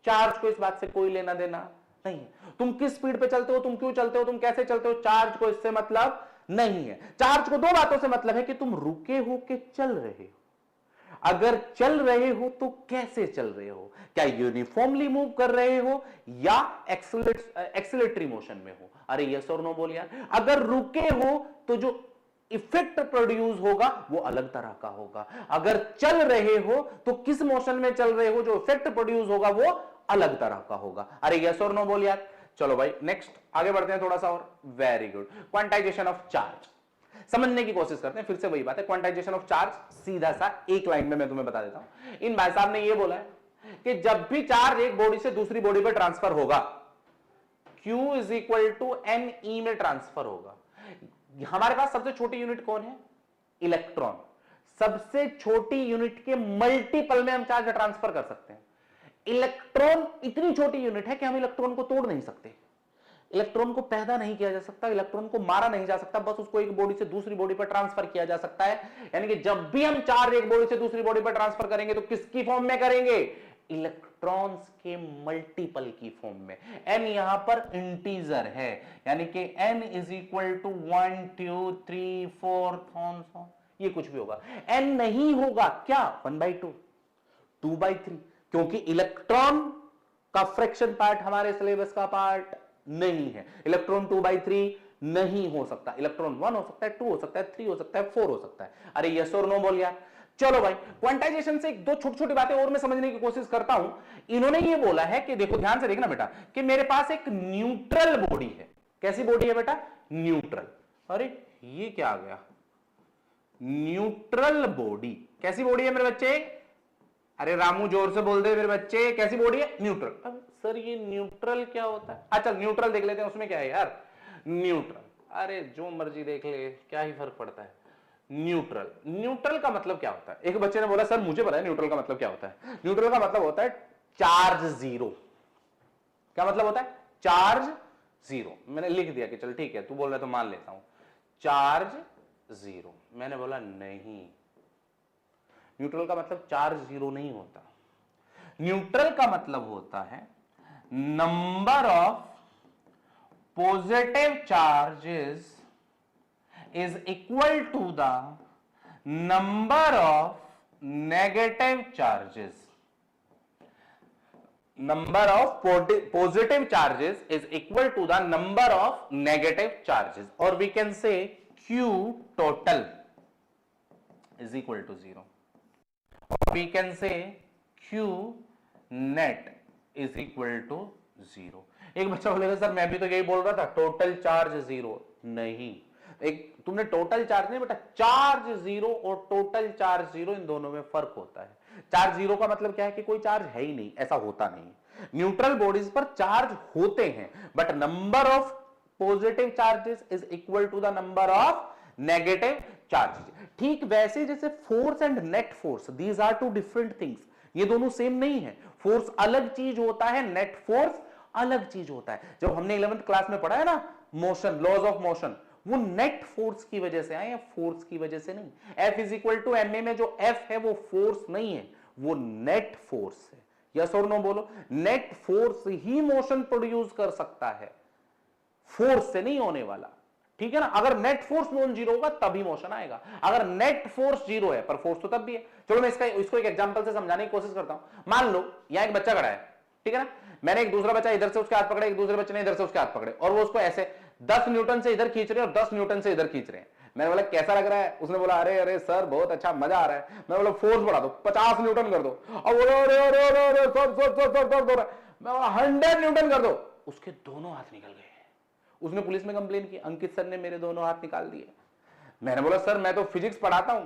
चार्ज को इस बात से कोई लेना देना नहीं है। तुम किस स्पीड पे चलते हो, तुम क्यों चलते हो, तुम कैसे चलते हो, चार्ज को इससे मतलब नहीं है। चार्ज को दो बातों से मतलब है कि तुम रुके हो के चल रहे हो। अगर चल रहे हो तो कैसे चल रहे हो, क्या यूनिफॉर्मली मूव कर रहे हो या एक्सीलरेटरी मोशन में हो? अरे यस और नो बोल यार। अगर रुके हो तो जो इफेक्ट प्रोड्यूस होगा वो अलग तरह का होगा, अगर चल रहे हो तो किस मोशन में चल रहे हो, जो इफेक्ट प्रोड्यूस होगा वो अलग तरह का होगा। अरे यस और नो बोल यार। चलो भाई नेक्स्ट आगे बढ़ते हैं थोड़ा सा और। Very good. Quantization of charge समझने की कोशिश करते हैं। फिर से वही बात है, क्वांटाइजेशन ऑफ चार्ज सीधा सा एक लाइन में मैं तुम्हें बता देता हूं। इन भाई साहब ने यह बोला है कि जब भी चार्ज एक बॉडी से दूसरी बॉडी पर ट्रांसफर होगा, Q is equal to N E में ट्रांसफर होगा। हमारे पास सबसे छोटी यूनिट कौन है? इलेक्ट्रॉन। सबसे छोटी यूनिट के मल्टीपल में हम चार्ज ट्रांसफर कर सकते हैं। इलेक्ट्रॉन इतनी छोटी यूनिट है कि हम इलेक्ट्रॉन को तोड़ नहीं सकते, इलेक्ट्रॉन को पैदा नहीं किया जा सकता, इलेक्ट्रॉन को मारा नहीं जा सकता, बस उसको एक बॉडी से दूसरी बॉडी पर ट्रांसफर किया जा सकता है। यानी कि जब भी हम चार्ज एक बॉडी से दूसरी बॉडी पर ट्रांसफर करेंगे तो किसकी फॉर्म में करेंगे? इलेक्ट्रॉन्स के मल्टीपल की फॉर्म में। n यहां पर इंटीजर है, यानी कि n इज इक्वल टू 1 2 3 4 ये कुछ भी होगा। n नहीं होगा क्या? 1/2 2/3, क्योंकि इलेक्ट्रॉन का फ्रैक्शन पार्ट हमारे सिलेबस का पार्ट नहीं है। इलेक्ट्रॉन 2/3 नहीं हो सकता, इलेक्ट्रॉन 1 हो सकता है, 2 हो सकता है, 3 हो सकता है, 4 हो सकता है। अरे यस और नो बोल यार। चलो भाई, क्वांटाइजेशन से एक दो छोटी छोटी बातें और मैं समझने की कोशिश करता हूं। इन्होंने ये बोला है कि देखो ध्यान से देखना बेटा, कि मेरे पास एक न्यूट्रल बॉडी है। कैसी बॉडी है बेटा? न्यूट्रल। अरे ये क्या आ गया? Neutral body. कैसी बॉडी है मेरे बच्चे? अरे रामू जोर से बोल दे मेरे बच्चे, कैसी बॉडी है? न्यूट्रल। अब सर ये न्यूट्रल क्या होता है? अच्छा न्यूट्रल देख लेते हैं, उसमें क्या है यार? न्यूट्रल। अरे जो मर्जी देख ले, क्या ही फर्क पड़ता है। न्यूट्रल, न्यूट्रल का मतलब क्या होता है? एक बच्चे ने बोला सर मुझे पता है न्यूट्रल का मतलब क्या होता है। न्यूट्रल का मतलब होता है चार्ज जीरो। क्या मतलब होता है? Charge zero. मैंने लिख दिया कि चल ठीक है तू बोल रहा है तो मान लेता हूं, चार्ज जीरो। मैंने बोला नहीं, न्यूट्रल का मतलब चार्ज जीरो नहीं होता। न्यूट्रल का मतलब होता है number of positive charges is equal to the number of negative charges. Number of positive charges is equal to the number of negative charges, or we can say Q total is equal to 0, or we can say Q net is equal to 0. एक बच्चा बोलेगा sir मैं भी तो यही बोल रहा था, टोटल चार्ज जीरो। नहीं, एक तुमने टोटल चार्ज नहीं बेटा, चार्ज जीरो और टोटल चार्ज जीरो, इन दोनों में फर्क होता है। चार्ज जीरो का मतलब क्या है? कि कोई चार्ज है ही नहीं, ऐसा होता नहीं। न्यूट्रल बॉडीज पर चार्ज होते हैं, but number of positive charges is equal to the number of negative charges. ठीक वैसे जैसे force and net force, these are two different things. ये दोनों सेम नहीं है। फोर्स अलग चीज होता है, नेट फोर्स अलग चीज होता है। जब हमने 11th क्लास में पढ़ा है ना मोशन, लॉज ऑफ मोशन, वो नेट फोर्स की वजह से आए हैं, फोर्स की वजह से नहीं। F is equal to M A में जो F है वो फोर्स नहीं है, वो नेट फोर्स है। यस और नो बोलो। नेट फोर्स ही मोशन प्रोड्यूस कर सकता है, फोर्स से नहीं होने वाला। ठीक है ना? अगर नेट फोर्स नॉन जीरो होगा तभी मोशन आएगा। अगर नेट फोर्स जीरो है पर फोर्स तो तब भी है। चलो मैं इसको एक एग्जांपल से समझाने की कोशिश करता हूं। मान लो यहां एक बच्चा खड़ा है, ठीक है ना? मैंने एक दूसरा बच्चा इधर से उसके हाथ पकड़े, एक दूसरे बच्चे ने इधर से उसके हाथ पकड़े, और वो उसको ऐसे 10 न्यूटन से इधर खींच रहे हैं और 10 न्यूटन से इधर खींच रहे हैं। मैंने बोला कैसा लग रहा है? उसने बोला अरे अरे सर बहुत अच्छा, मजा आ रहा है। मैं बोला फोर्स बढ़ा दो, 50 न्यूटन कर दो। और बोलो अरे अरे अरे अरे सर मैं बोला 100 न्यूटन कर दो। उसके दोनों हाथ निकल गए। उसने पुलिस में कंप्लेन की, अंकित सर ने मेरे दोनों हाथ निकाल दिए। मैंने बोला सर मैं तो फिजिक्स पढ़ाता हूं,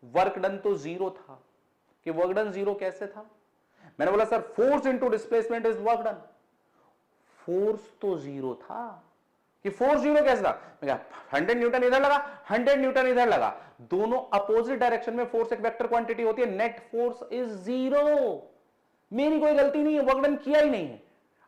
वर्क डन तो जीरो था। कि वर्क डन जीरो कैसे था? मैंने बोला sir force into displacement is work done. Force तो जीरो था। कि फोर्स जीरो कैसे था? मैं कहा 100 न्यूटन इधर लगा, 100 न्यूटन इधर लगा, दोनों अपोजिट डायरेक्शन में फोर्स एक वेक्टर क्वांटिटी होती है, नेट फोर्स इज जीरो। मेरी कोई गलती नहीं है, वर्क डन किया ही नहीं है।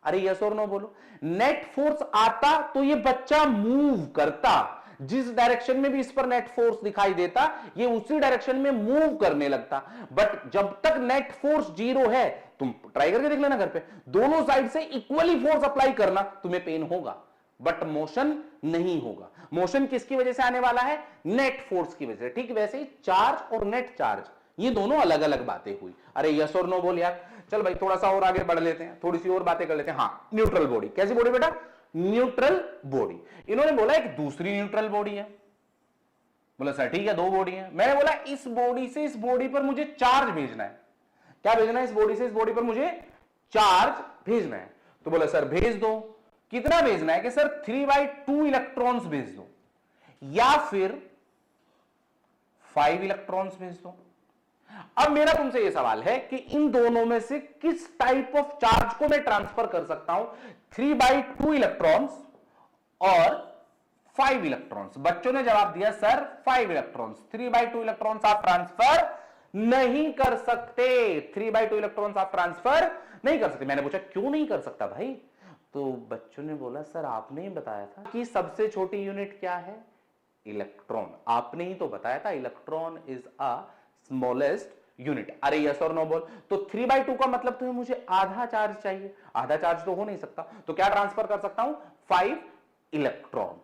अरे यस और नो बोलो। नेट फोर्स आता तो ये बच्चा मूव करता, जिस डायरेक्शन में भी इस पर नेट फोर्स दिखाई देता ये उसी डायरेक्शन में मूव करने लगता। बट जब तक नेट फोर्स जीरो है, तुम ट्राई करके देख लेना घर पे, दोनों साइड से इक्वली फोर्स अप्लाई करना, तुम्हें पेन होगा बट मोशन नहीं होगा। मोशन किसकी वजह से आने वाला है? नेट फोर्स की वजह से। ठीक वैसे ही चार्ज और नेट चार्ज ये दोनों अलग अलग बातें हुई। अरे यस और नो बोल यार। चल भाई थोड़ा सा और आगे बढ़ लेते हैं, थोड़ी सी और बातें कर लेते हैं। हाँ, न्यूट्रल बॉडी। कैसी बॉडी बेटा? Neutral body. इन्होंने बोला एक दूसरी न्यूट्रल बॉडी है। बोला सर ठीक है, दो बॉडी है। मैंने बोला इस बॉडी से इस बॉडी पर मुझे चार्ज भेजना है। क्या भेजना है? इस बॉडी से इस बॉडी पर मुझे चार्ज भेजना है। तो बोला सर भेज दो। कितना भेजना है? कि सर 3/2 इलेक्ट्रॉन्स भेज दो या फिर 5 इलेक्ट्रॉन्स भेज दो। अब मेरा तुमसे यह सवाल है कि इन दोनों में से किस टाइप ऑफ चार्ज को मैं ट्रांसफर कर सकता हूं? 3/2 इलेक्ट्रॉन्स और 5 इलेक्ट्रॉन्स। बच्चों ने जवाब दिया सर 5 इलेक्ट्रॉन्स। 3/2 इलेक्ट्रॉन्स आप ट्रांसफर नहीं कर सकते। 3/2 इलेक्ट्रॉन्स आप ट्रांसफर नहीं कर सकते। मैंने पूछा क्यों नहीं कर सकता भाई? तो बच्चों ने बोला सर आपने ही बताया था कि सबसे छोटी यूनिट क्या है? इलेक्ट्रॉन। आपने ही तो बताया था electron is a smallest unit. अरे यस और नो बोल। तो 3/2 का मतलब तो मुझे आधा चार्ज चाहिए। आधा चार्ज तो हो नहीं सकता, तो क्या ट्रांसफर कर सकता हूं? 5 electron.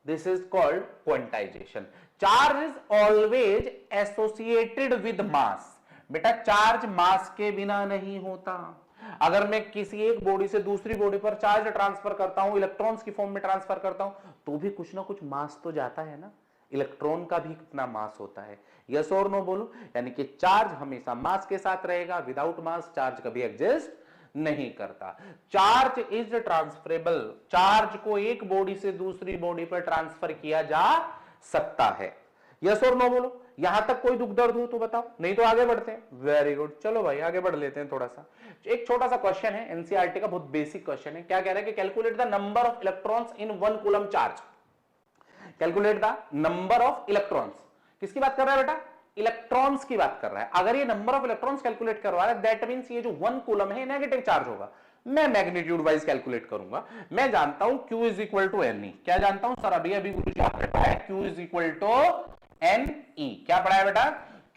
This is called quantization. Charge is always associated with mass. बेटा चार्ज मास के बिना नहीं होता। अगर मैं किसी एक बॉडी से दूसरी बॉडी पर चार्ज ट्रांसफर करता हूं, इलेक्ट्रॉन्स की फॉर्म में ट्रांसफर करता हूं, तो भी कुछ ना कुछ मास तो जाता है ना। इलेक्ट्रॉन का भी कितना मास होता है? यस और नो बोलो। यानी कि चार्ज हमेशा मास के साथ रहेगा। विदाउट मास चार्ज कभी एग्जिस्ट नहीं करता। Charge is transferable. चार्ज को एक बॉडी से दूसरी बॉडी पर ट्रांसफर किया जा सकता है। यस और नो बोलो। यहां तक कोई दुख दर्द हो तो बताओ, नहीं तो आगे बढ़ते हैं। वेरी गुड, चलो भाई आगे बढ़ लेते हैं। थोड़ा सा एक छोटा सा क्वेश्चन है, एनसीईआरटी का बहुत बेसिक क्वेश्चन है। क्या कह रहा है कि calculate the number of electrons in 1 coulomb charge. Calculate the number of electrons. किसकी बात कर रहा है बेटा? इलेक्ट्रॉन्स की बात कर रहा है। अगर ये नंबर ऑफ इलेक्ट्रॉन्स कैलकुलेट करवा रहा है, दैट मींस ये जो 1 कूलम है नेगेटिव चार्ज होगा। मैं मैग्नीट्यूड वाइज कैलकुलेट करूंगा। मैं जानता हूं Q is equal to N E. क्या जानता हूं सर? अभी अभी कुछ आपने पढ़ा है, Q is equal to N E. क्या पढ़ा है बेटा?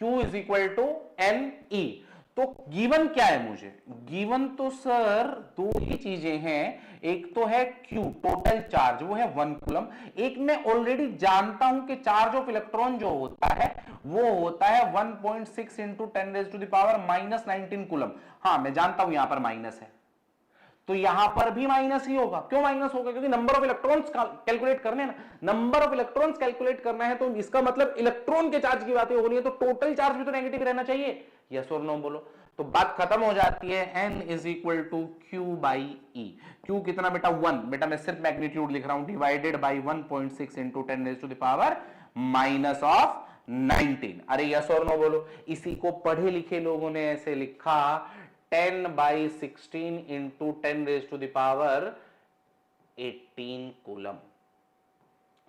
Q is equal to N E. तो गिवन क्या है मुझे? गिवन तो सर दो ही चीजें हैं। एक तो है Q टोटल चार्ज, वो है 1 कूलम। एक मैं ऑलरेडी जानता हूं कि चार्ज ऑफ इलेक्ट्रॉन जो होता है वो होता है 1.6 इंटू 10⁻⁻19 कूलम। हाँ मैं जानता हूं यहां पर माइनस है, तो यहां पर भी माइनस ही होगा। क्यों माइनस होगा? क्योंकि नंबर ऑफ इलेक्ट्रॉन्स कैलकुलेट करने ना, नंबर ऑफ इलेक्ट्रॉन्स कैलकुलेट करना है, तो इसका मतलब इलेक्ट्रॉन के चार्ज की बातें हो रही है, तो टोटल चार्ज भी तो नेगेटिव रहना चाहिए। यस और नो बोलो। तो बात खत्म हो जाती है। n is equal to Q by E. Q कितना बेटा? 1। बेटा मैं सिर्फ मैग्नीट्यूड लिख रहा हूं, डिवाइडेड बाई 1.6 इंटू 10⁻⁻19। अरे यस और नो बोलो। इसी को पढ़े लिखे लोगों ने ऐसे लिखा 10/16 इंटू 10⁻18 कूलम,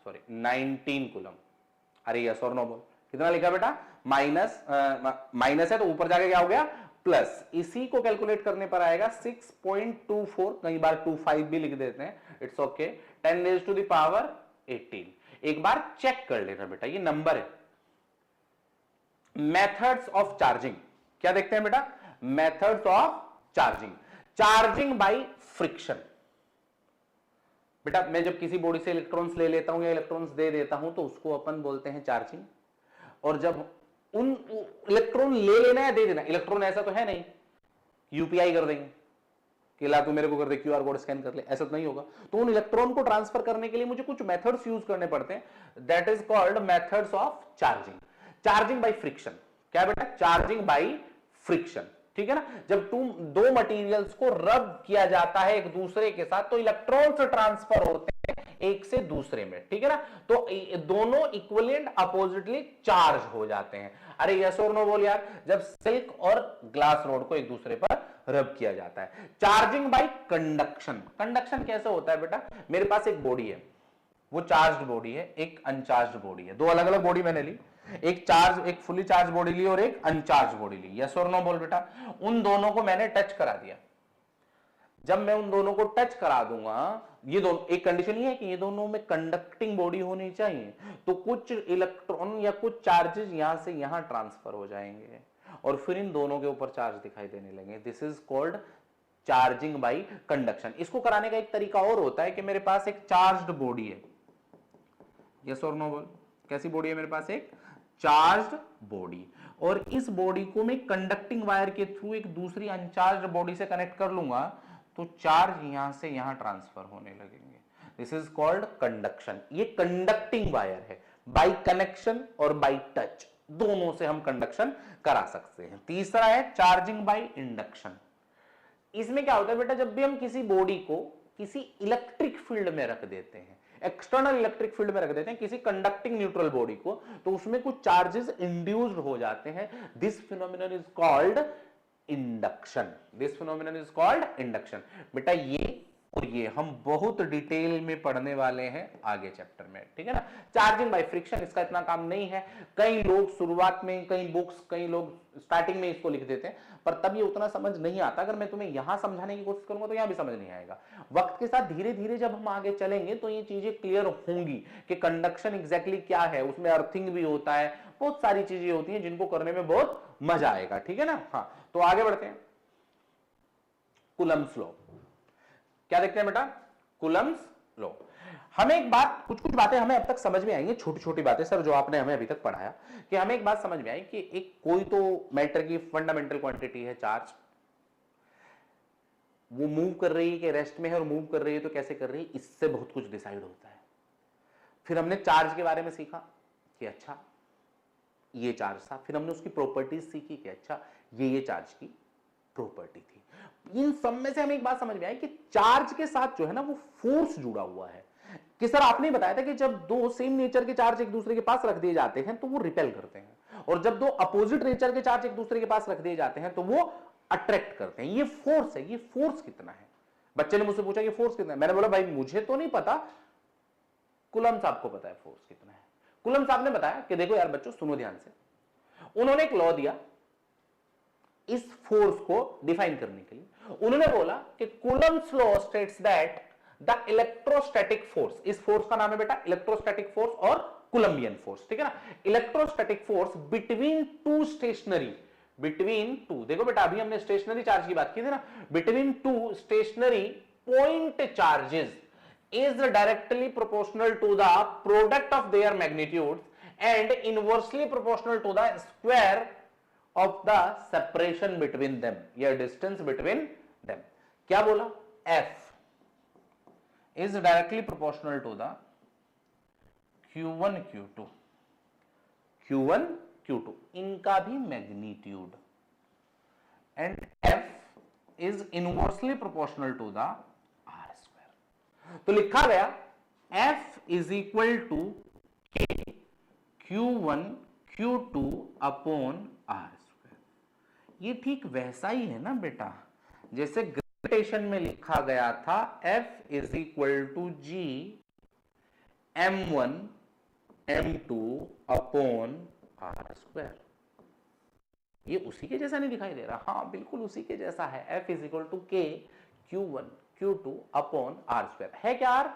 सॉरी 19 कूलम। अरे यस और नो बोल। कितना लिखा बेटा? माइनस माइनस है तो ऊपर जाके क्या हो गया? प्लस। इसी को कैलकुलेट करने पर आएगा 6.24। कई बार 25 भी लिख देते हैं, इट्स ओके। 10⁻18। एक बार चेक कर लेना बेटा, ये नंबर है। मेथड्स ऑफ चार्जिंग क्या देखते हैं बेटा? Methods of charging. Charging by friction. बेटा मैं जब किसी बॉडी से इलेक्ट्रॉन्स ले लेता हूं या इलेक्ट्रॉन्स दे देता हूं तो उसको अपन बोलते हैं चार्जिंग। और जब उन इलेक्ट्रॉन ले लेना या दे देना, इलेक्ट्रॉन ऐसा तो है नहीं यूपीआई कर देंगे कि ला तू मेरे को कर दे, क्यूआर कोड स्कैन कर ले, ऐसा तो नहीं होगा। तो उन इलेक्ट्रॉन को ट्रांसफर करने के लिए मुझे कुछ मेथड्स यूज करने पड़ते हैं, that is called methods of charging. Charging by friction. क्या बेटा? Charging by friction. ठीक है ना। जब दो मटेरियल्स को रब किया जाता है एक दूसरे के साथ तो इलेक्ट्रॉन्स ट्रांसफर होते हैं एक से दूसरे में। ठीक है ना। तो दोनों इक्विवेलेंट अपोजिटली चार्ज हो जाते हैं। अरे यस और नो बोल यार। जब सिल्क और ग्लास रोड को एक दूसरे पर रब किया जाता है। Charging by conduction. कंडक्शन कैसे होता है बेटा? मेरे पास एक बॉडी है, वो चार्ज्ड बॉडी है, एक अनचार्ज्ड बॉडी है। दो अलग अलग बॉडी मैंने ली, एक फुली चार्ज बॉडी ली और एक अनचार्ज बॉडी ली। यस और नो बोल बेटा। उन दोनों को मैंने टच करा दिया। जब मैं उन दोनों को टच करा दूंगा, ये दोनों, एक कंडीशन ये है कि ये दोनों में कंडक्टिंग बॉडी होनी चाहिए, तो कुछ इलेक्ट्रॉन या कुछ चार्जेस यहां से यहां ट्रांसफर हो जाएंगे और फिर इन दोनों के ऊपर चार्ज दिखाई देने लगेंगे। This is called charging by conduction. इसको कराने का एक तरीका और होता है कि मेरे पास एक चार्ज्ड बॉडी है। यस और नो बोल। कैसी बॉडी है मेरे पास? एक चार्ज्ड बॉडी, और इस बॉडी को मैं कंडक्टिंग वायर के थ्रू एक दूसरी अनचार्ज्ड बॉडी से कनेक्ट कर लूंगा तो चार्ज यहां से यहां ट्रांसफर होने लगेंगे। This is called conduction. ये कंडक्टिंग वायर है। बाई कनेक्शन और बाई टच दोनों से हम कंडक्शन करा सकते हैं। तीसरा है चार्जिंग बाई इंडक्शन। इसमें क्या होता है बेटा, जब भी हम किसी बॉडी को किसी इलेक्ट्रिक फील्ड में रख देते हैं, एक्सटर्नल इलेक्ट्रिक फील्ड में रख देते हैं किसी कंडक्टिंग न्यूट्रल बॉडी को, तो उसमें कुछ चार्जेस इंड्यूस्ड हो जाते हैं। This phenomenon is called induction. This phenomenon is called induction. बेटा ये और ये हम बहुत डिटेल में पढ़ने वाले हैं आगे चैप्टर में, ठीक है ना। चार्जिंग बाय फ्रिक्शन, इसका इतना काम नहीं है। कई लोग शुरुआत में, कई बुक्स, कई लोग स्टार्टिंग में इसको लिख देते हैं, पर तब ये उतना समझ नहीं आता। अगर मैं तुम्हें यहां समझाने की कोशिश करूंगा तो यहां भी समझ नहीं आएगा। वक्त के साथ धीरे धीरे जब हम आगे चलेंगे तो ये चीजें क्लियर होंगी कि कंडक्शन एग्जैक्टली क्या है, उसमें अर्थिंग भी होता है, बहुत सारी चीजें होती हैं जिनको करने में बहुत मजा आएगा, ठीक है ना। हाँ, तो आगे बढ़ते हैं। कूलम्ब्स लॉ क्या देखते हैं बेटा, कूलम्ब्स लॉ। हमें एक बात, कुछ कुछ बातें हमें अब तक समझ में आएंगी, छोटी छोटी बातें सर जो आपने हमें अभी तक पढ़ाया, कि हमें एक बात समझ में आई कि एक कोई तो मैटर की फंडामेंटल क्वांटिटी है चार्ज, वो मूव कर रही है कि रेस्ट में है, और मूव कर रही है तो कैसे कर रही है, इससे बहुत कुछ डिसाइड होता है। फिर हमने चार्ज के बारे में सीखा कि अच्छा ये चार्ज था, फिर हमने उसकी प्रॉपर्टीज सीखी कि अच्छा ये चार्ज की प्रॉपर्टी थी। इन सब में से हमें एक बात समझ में आई कि चार्ज के साथ जो है ना वो फोर्स जुड़ा हुआ है। कि सर आपने बताया था कि जब दो सेम नेचर के चार्ज एक दूसरे के पास रख दिए जाते हैं तो वो रिपेल करते हैं, और जब दो अपोजिट नेचर के चार्ज एक दूसरे के पास रख दिए जाते हैं तो वो अट्रैक्ट करते हैं। ये फोर्स है। ये फोर्स कितना है? बच्चे ने मुझसे पूछा कि फोर्स कितना है। मैंने बोला भाई मुझे तो नहीं पता, कूलम्ब साहब को पता है फोर्स कितना है। कूलम्ब साहब ने बताया कि देखो यार बच्चों सुनो ध्यान से, उन्होंने एक लॉ दिया इस फोर्स को डिफाइन करने के लिए। उन्होंने बोला कि Coulomb's law states that the electrostatic force, इस फोर्स का नाम है बेटा इलेक्ट्रोस्टैटिक फोर्स और कूलम्बियन फोर्स, ठीक है ना। Electrostatic force between two stationary, between two, देखो बेटा अभी हमने स्टेशनरी चार्ज की बात की थी ना, between two stationary point charges is directly proportional to the product of their magnitudes and inversely proportional to the square of the separation between them, या distance between them। क्या बोला? F is directly proportional to the Q1 Q2, Q1 Q2 इनका भी magnitude, and F is inversely proportional to the R square। तो लिखा गया F is equal to K Q1 Q2 upon R square. ये ठीक वैसा ही है ना बेटा जैसे ग्रेविटेशन में लिखा गया था F is equal to G M1 M2 upon R square. ये उसी के जैसा नहीं दिखाई दे रहा? हाँ बिल्कुल उसी के जैसा है। F is equal to K Q1 Q2 upon R square है क्या R?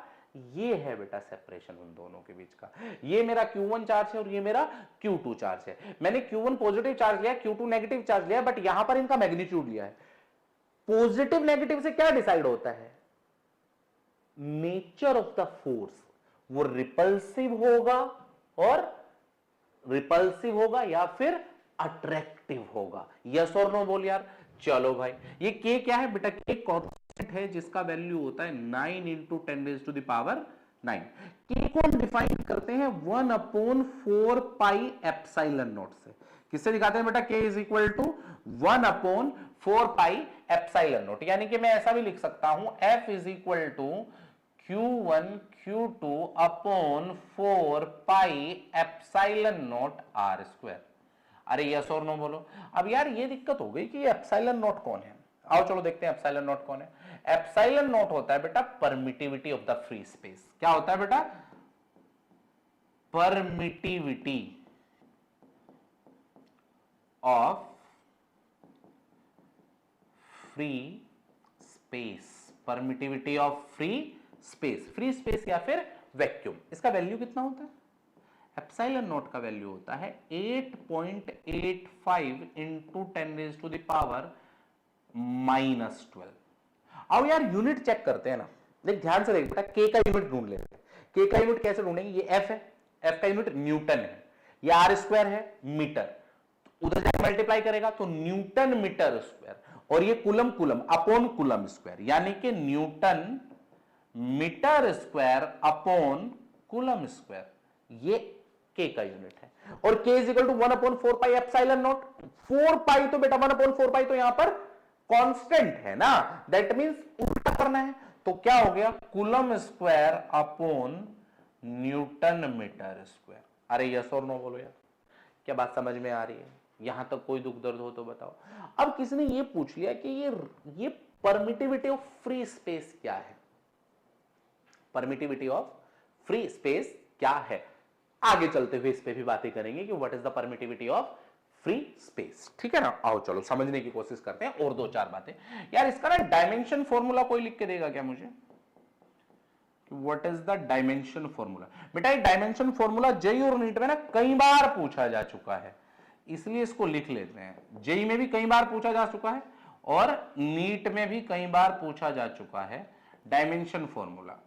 ये है बेटा सेपरेशन उन दोनों के बीच का। ये मेरा Q1 चार्ज है और ये मेरा Q2 चार्ज है। मैंने Q1 पॉजिटिव चार्ज लिया, Q2 नेगेटिव चार्ज लिया, बट यहां पर इनका मैग्नीट्यूड लिया है। पॉजिटिव नेगेटिव से क्या डिसाइड होता है? Nature of the force. वो रिपल्सिव होगा और रिपल्सिव होगा या फिर अट्रैक्टिव होगा। यस और नो बोल यार। चलो भाई ये K क्या है बेटा? K कांस्टेंट है जिसका वैल्यू होता है 9 into 10 raise to the power 9। K को हम डिफाइन करते हैं 1 अपॉन 4 पाई एप्सिलॉन नॉट से। किससे दिखाते हैं बेटा? K is equal to 1 upon 4 pi epsilon naught. यानी कि मैं ऐसा भी लिख सकता हूं F is equal to Q1 Q2 upon 4 pi epsilon naught R square. अरे यस और नो बोलो। अब यार ये दिक्कत हो गई कि ये एप्सिलॉन नॉट कौन है? आओ चलो देखते हैं एप्सिलॉन नॉट कौन है। एप्सिलॉन नॉट होता है बेटा permittivity of the free space. क्या होता है बेटा? Permittivity of free space, permittivity of free space, free space या फिर वैक्यूम। इसका वैल्यू कितना होता है? एप्सिलॉन नॉट का वैल्यू होता है 8.85 into 10 raise to the power -12। अब यार यूनिट चेक करते हैं ना। देख ध्यान से देख बेटा, K का यूनिट ढूंढ लेते हैं। K का यूनिट कैसे ढूंढेंगे? ये F है, F का यूनिट न्यूटन है। ये आर स्क्वायर है मीटर, उधर जाकर मल्टीप्लाई करेगा तो न्यूटन मीटर स्क्वायर, और ये coulomb coulomb upon coulomb square, यानी कि newton metre square upon coulomb square, ये के का यूनिट है। और K is equal to 1/4 pi epsilon naught. 4 pi तो बेटा 1/4 पाई तो यहां पर कांस्टेंट है ना, दैट मींस उल्टा करना है, तो क्या हो गया coulomb square upon newton metre square. अरे यस और नो बोलो यार, क्या बात समझ में आ रही है? यहां तक कोई दुख दर्द हो तो बताओ। अब किसी ने ये पूछ लिया कि ये परमिटिविटी ऑफ फ्री स्पेस क्या है, परमिटिविटी ऑफ फ्री स्पेस क्या है। आगे चलते हुए इस पे भी बातें करेंगे कि what is the permittivity of free space, ठीक है ना। आओ चलो समझने की कोशिश करते हैं और दो चार बातें। यार इसका ना डायमेंशन फॉर्मूला कोई लिख के देगा क्या मुझे, what is the dimension formula. बेटा ये डायमेंशन फॉर्मूला जेई और नीट में ना कई बार पूछा जा चुका है, इसलिए इसको लिख लेते हैं। जेई में भी कई बार पूछा जा चुका है और नीट में भी कई बार पूछा जा चुका है। डायमेंशन फॉर्मूला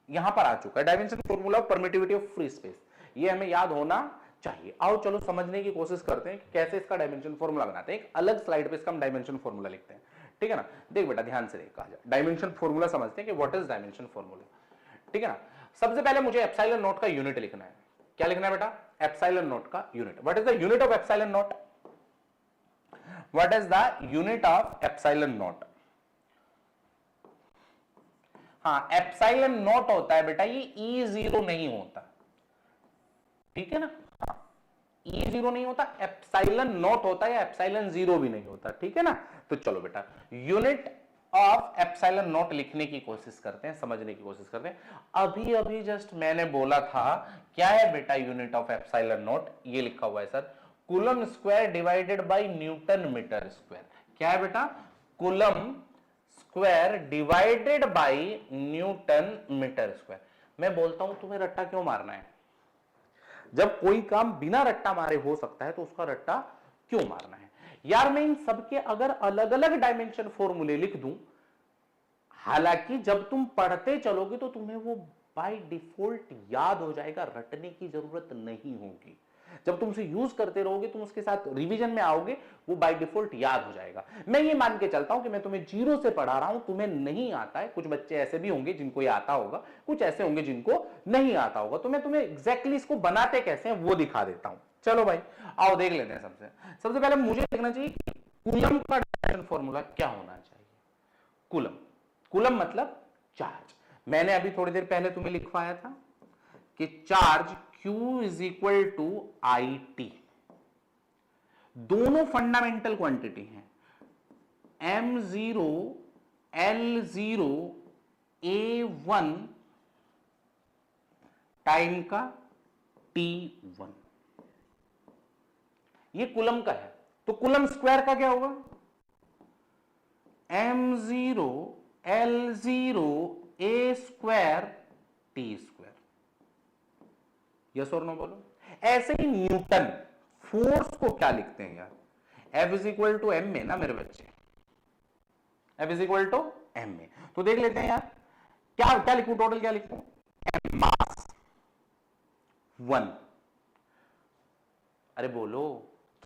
यहां पर आ चुका है, dimension formula of permittivity of free space, ये हमें याद होना चाहिए। आओ चलो समझने की कोशिश करते हैं कि कैसे इसका डायमेंशन फॉर्मूला बनाते हैं। एक अलग स्लाइड पे इसका हम डायमेंशन फॉर्मूला लिखते हैं, ठीक है ना। देख बेटा ध्यान से देख, कहा जाए डायमेंशन फॉर्मूला समझते हैं कि व्हाट इज डायमेंशन फॉर्मूला, ठीक है ना। सबसे पहले मुझे एप्सिलॉन नॉट का यूनिट लिखना है। क्या लिखना है बेटा, एप्सिलॉन नॉट का unit. What is the unit of epsilon not, what is the unit of epsilon not. हाँ एप्सिलॉन नॉट होता है बेटा, ये E0 नहीं होता, ठीक है ना। हाँ E0 नहीं होता, एप्सिलॉन नॉट होता है, या एप्सिलॉन 0 भी नहीं होता, ठीक है ना। तो चलो बेटा यूनिट ऑफ एप्सिलॉन नॉट लिखने की कोशिश करते हैं, समझने की कोशिश करते हैं। अभी अभी जस्ट मैंने बोला था, क्या है बेटा यूनिट ऑफ एप्सिलॉन नॉट, ये लिखा हुआ है sir, coulomb square divided by newton metre square. क्या है बेटा, coulomb square divided by newton metre square. मैं बोलता हूं तुम्हें रट्टा क्यों मारना है, जब कोई काम बिना रट्टा मारे हो सकता है तो उसका रट्टा क्यों मारना है। यार मैं इन सबके अगर अलग अलग डायमेंशन फॉर्मूले लिख दूं, हालांकि जब तुम पढ़ते चलोगे तो तुम्हें वो बाय डिफॉल्ट याद हो जाएगा, रटने की जरूरत नहीं होगी। जब तुम उसे यूज करते रहोगे, तुम उसके साथ रिवीजन में आओगे, वो बाय डिफॉल्ट याद हो जाएगा। मैं ये मान के चलता हूं कि मैं तुम्हें जीरो से पढ़ा रहा हूं, तुम्हें नहीं आता है। कुछ बच्चे ऐसे भी होंगे जिनको ये आता होगा, कुछ ऐसे होंगे जिनको नहीं आता होगा, तो मैं तुम्हें एग्जैक्टली इसको बनाते कैसे हैं वो दिखा देता हूं। चलो भाई आओ देख लेते हैं। सबसे पहले मुझे देखना चाहिए कि कूलम का डायमेंशन फॉर्मूला क्या होना चाहिए। कूलम, कूलम मतलब चार्ज। मैंने अभी थोड़ी देर पहले तुम्हें लिखवाया था कि charge Q is equal to I T. दोनों फंडामेंटल क्वांटिटी हैं, M0 L0 A1 टाइम का T1, ये कूलम का है। तो कूलम स्क्वायर का क्या होगा, M0 L0 A square T square. Yes और नो बोलो। ऐसे ही न्यूटन फोर्स को क्या लिखते हैं यार, F is equal to M में ना मेरे बच्चे, F is equal to M में। तो देख लेते हैं यार क्या क्या लिखूं, टोटल क्या लिखूं, M मास 1, अरे बोलो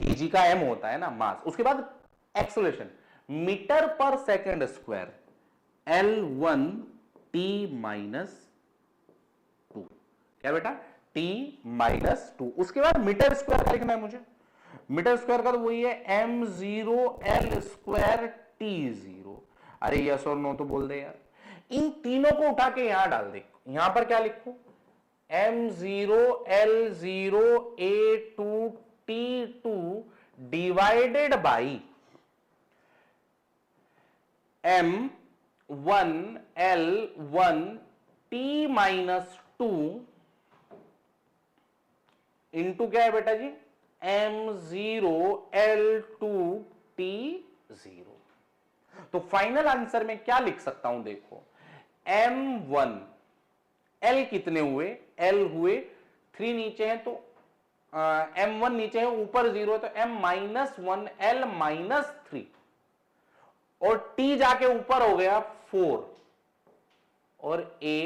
केजी का M होता है ना मास, उसके बाद एक्सेलरेशन मीटर पर second square L1 T minus 2। क्या बेटा, T माइनस 2। उसके बाद मीटर स्क्वायर का लिखना है मुझे, मीटर स्क्वायर का तो वही है M0 L स्क्वायर T0। अरे यस और नो तो बोल दे यार। इन तीनों को उठा के यहां डाल दे, यहां पर क्या लिखूं, M0 L0 A2 T2 divided by M1 L1 T minus 2 into क्या है बेटा जी, M0 L2 T0। तो फाइनल आंसर में क्या लिख सकता हूं, देखो M1 L कितने हुए, L हुए 3 नीचे हैं तो M1 नीचे है, ऊपर 0 है तो M माइनस 1 L माइनस 3, और T जाके ऊपर हो गया 4 और A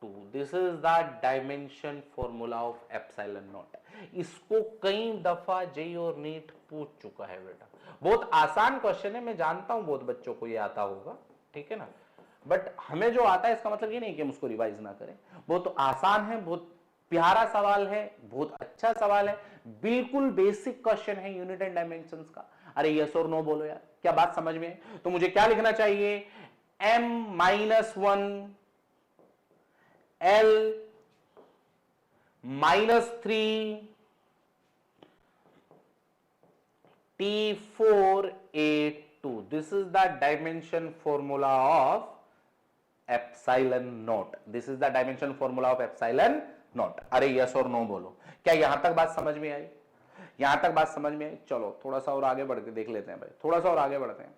2, this is the dimension formula of epsilon not. इसको कई दफा जेईई और नीट पूछ चुका है बेटा, बहुत आसान क्वेश्चन है, मैं जानता हूं बहुत बच्चों को ये आता होगा, ठीक है ना, बट हमें जो आता है इसका मतलब ये नहीं कि हम उसको रिवाइज ना करें। बहुत आसान है, बहुत प्यारा सवाल है, बहुत अच्छा सवाल है, बिल्कुल बेसिक क्वेश्चन है यूनिट एंड डायमेंशंस का। अरे यस और नो बोलो यार, क्या बात समझ में है? तो मुझे क्या लिखना चाहिए, m-1 L -3 T4A2, this is the dimension formula of epsilon naught, this is the dimension formula of epsilon naught। अरे यस और नो बोलो, क्या यहां तक बात समझ में आई? यहां तक बात समझ में आई? चलो थोड़ा सा और आगे बढ़ के देख लेते हैं भाई, थोड़ा सा और आगे बढ़ते हैं।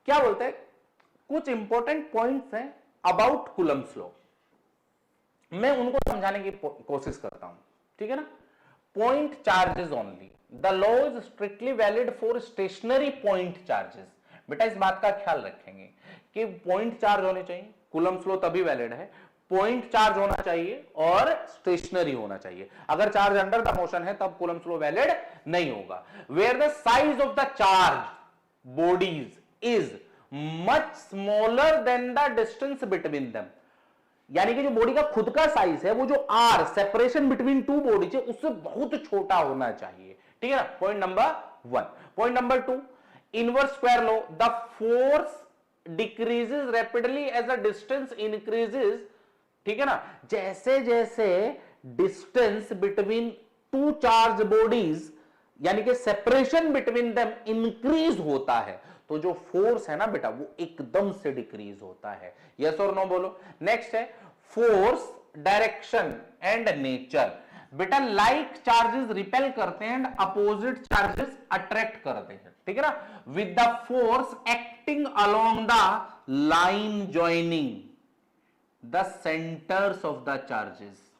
क्या बोलते हैं, कुछ इंपॉर्टेंट पॉइंट्स हैं अबाउट कूलम्ब्स लॉ, मैं उनको समझाने की कोशिश करता हूं, ठीक है ना। Point charges only, the law is strictly valid for stationary point charges. बेटा इस बात का ख्याल रखेंगे कि पॉइंट चार्ज होने चाहिए, कूलम्ब्स लॉ तभी वैलिड है, पॉइंट चार्ज होना चाहिए और स्टेशनरी होना चाहिए। अगर चार्ज अंडर द मोशन है तब कूलम्ब्स लॉ वैलिड नहीं होगा। Where the size of the charge bodies is much smaller than the distance between them, यानी कि जो बॉडी का खुद का साइज है, वो जो R separation between two bodies है उससे बहुत छोटा होना चाहिए, ठीक है ना। Point number 1। Point number 2, inverse square law, the force decreases rapidly as the distance increases, ठीक है ना। जैसे जैसे distance between two charge bodies यानी कि सेपरेशन बिटवीन देम इंक्रीज होता है, तो जो फोर्स है ना बेटा वो एकदम से डिक्रीज होता है। यस और नो बोलो। नेक्स्ट है फोर्स, डायरेक्शन एंड नेचर। बेटा लाइक चार्जेस रिपेल करते हैं एंड अपोजिट चार्जेस अट्रैक्ट करते हैं, ठीक है ना। With the force acting along the line joining the centres of the charges.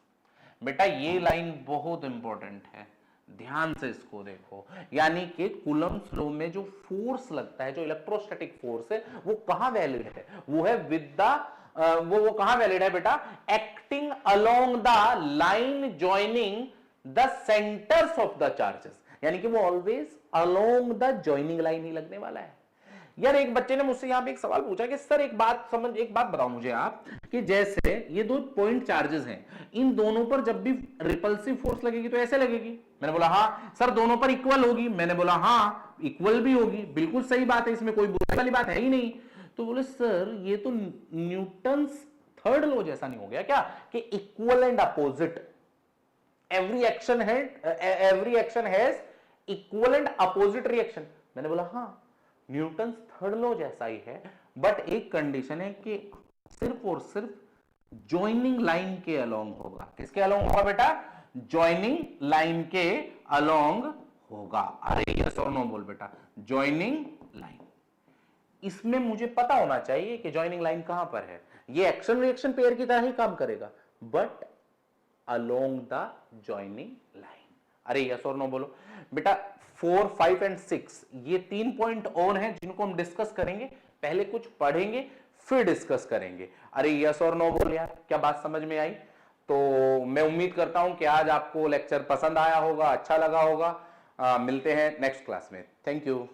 बेटा ये लाइन बहुत इंपॉर्टेंट है, ध्यान से इसको देखो, यानी कि कूलम्ब्स लॉ में जो फोर्स लगता है, जो इलेक्ट्रोस्टैटिक फोर्स है, वो कहां वैलिड है, वो है विद द वो कहां वैलिड है बेटा, acting along the line joining the centres of the charges, यानी कि वो always along the joining line ही लगने वाला है। यार एक बच्चे ने मुझसे यहां पे एक सवाल पूछा कि सर एक बात बताओ मुझे आप, कि जैसे ये दो पॉइंट चार्जेस हैं, इन दोनों पर जब भी रिपल्सिव फोर्स लगेगी तो ऐसे लगेगी। मैंने बोला हाँ सर दोनों पर इक्वल होगी, मैंने बोला हाँ इक्वल भी होगी, बिल्कुल सही बात है, इसमें कोई बुराई वाली बात है ही नहीं। तो बोले सर ये तो न्यूटन्स थर्ड लॉ जैसा नहीं हो गया क्या, कि equal and opposite, every action has equal and opposite reaction. मैंने बोला हाँ न्यूटन्स थर्ड लॉ जैसा ही है, बट एक कंडीशन है कि सिर्फ और सिर्फ जॉइनिंग लाइन के अलोंग होगा। किसके अलोंग होगा बेटा, जॉइनिंग लाइन के अलोंग होगा। अरे यस और नो बोल बेटा, जॉइनिंग लाइन, इसमें मुझे पता होना चाहिए कि जॉइनिंग लाइन कहां पर है, ये एक्शन रिएक्शन पेयर की तरह ही काम करेगा, but along the joining line. अरे यस और नो बोलो बेटा। 4, 5 एंड 6 ये 3 पॉइंट और हैं जिनको हम डिस्कस करेंगे, पहले कुछ पढ़ेंगे फिर डिस्कस करेंगे। अरे यस और नो बोल यार, क्या बात समझ में आई? तो मैं उम्मीद करता हूं कि आज आपको लेक्चर पसंद आया होगा, अच्छा लगा होगा। मिलते हैं नेक्स्ट क्लास में। Thank you.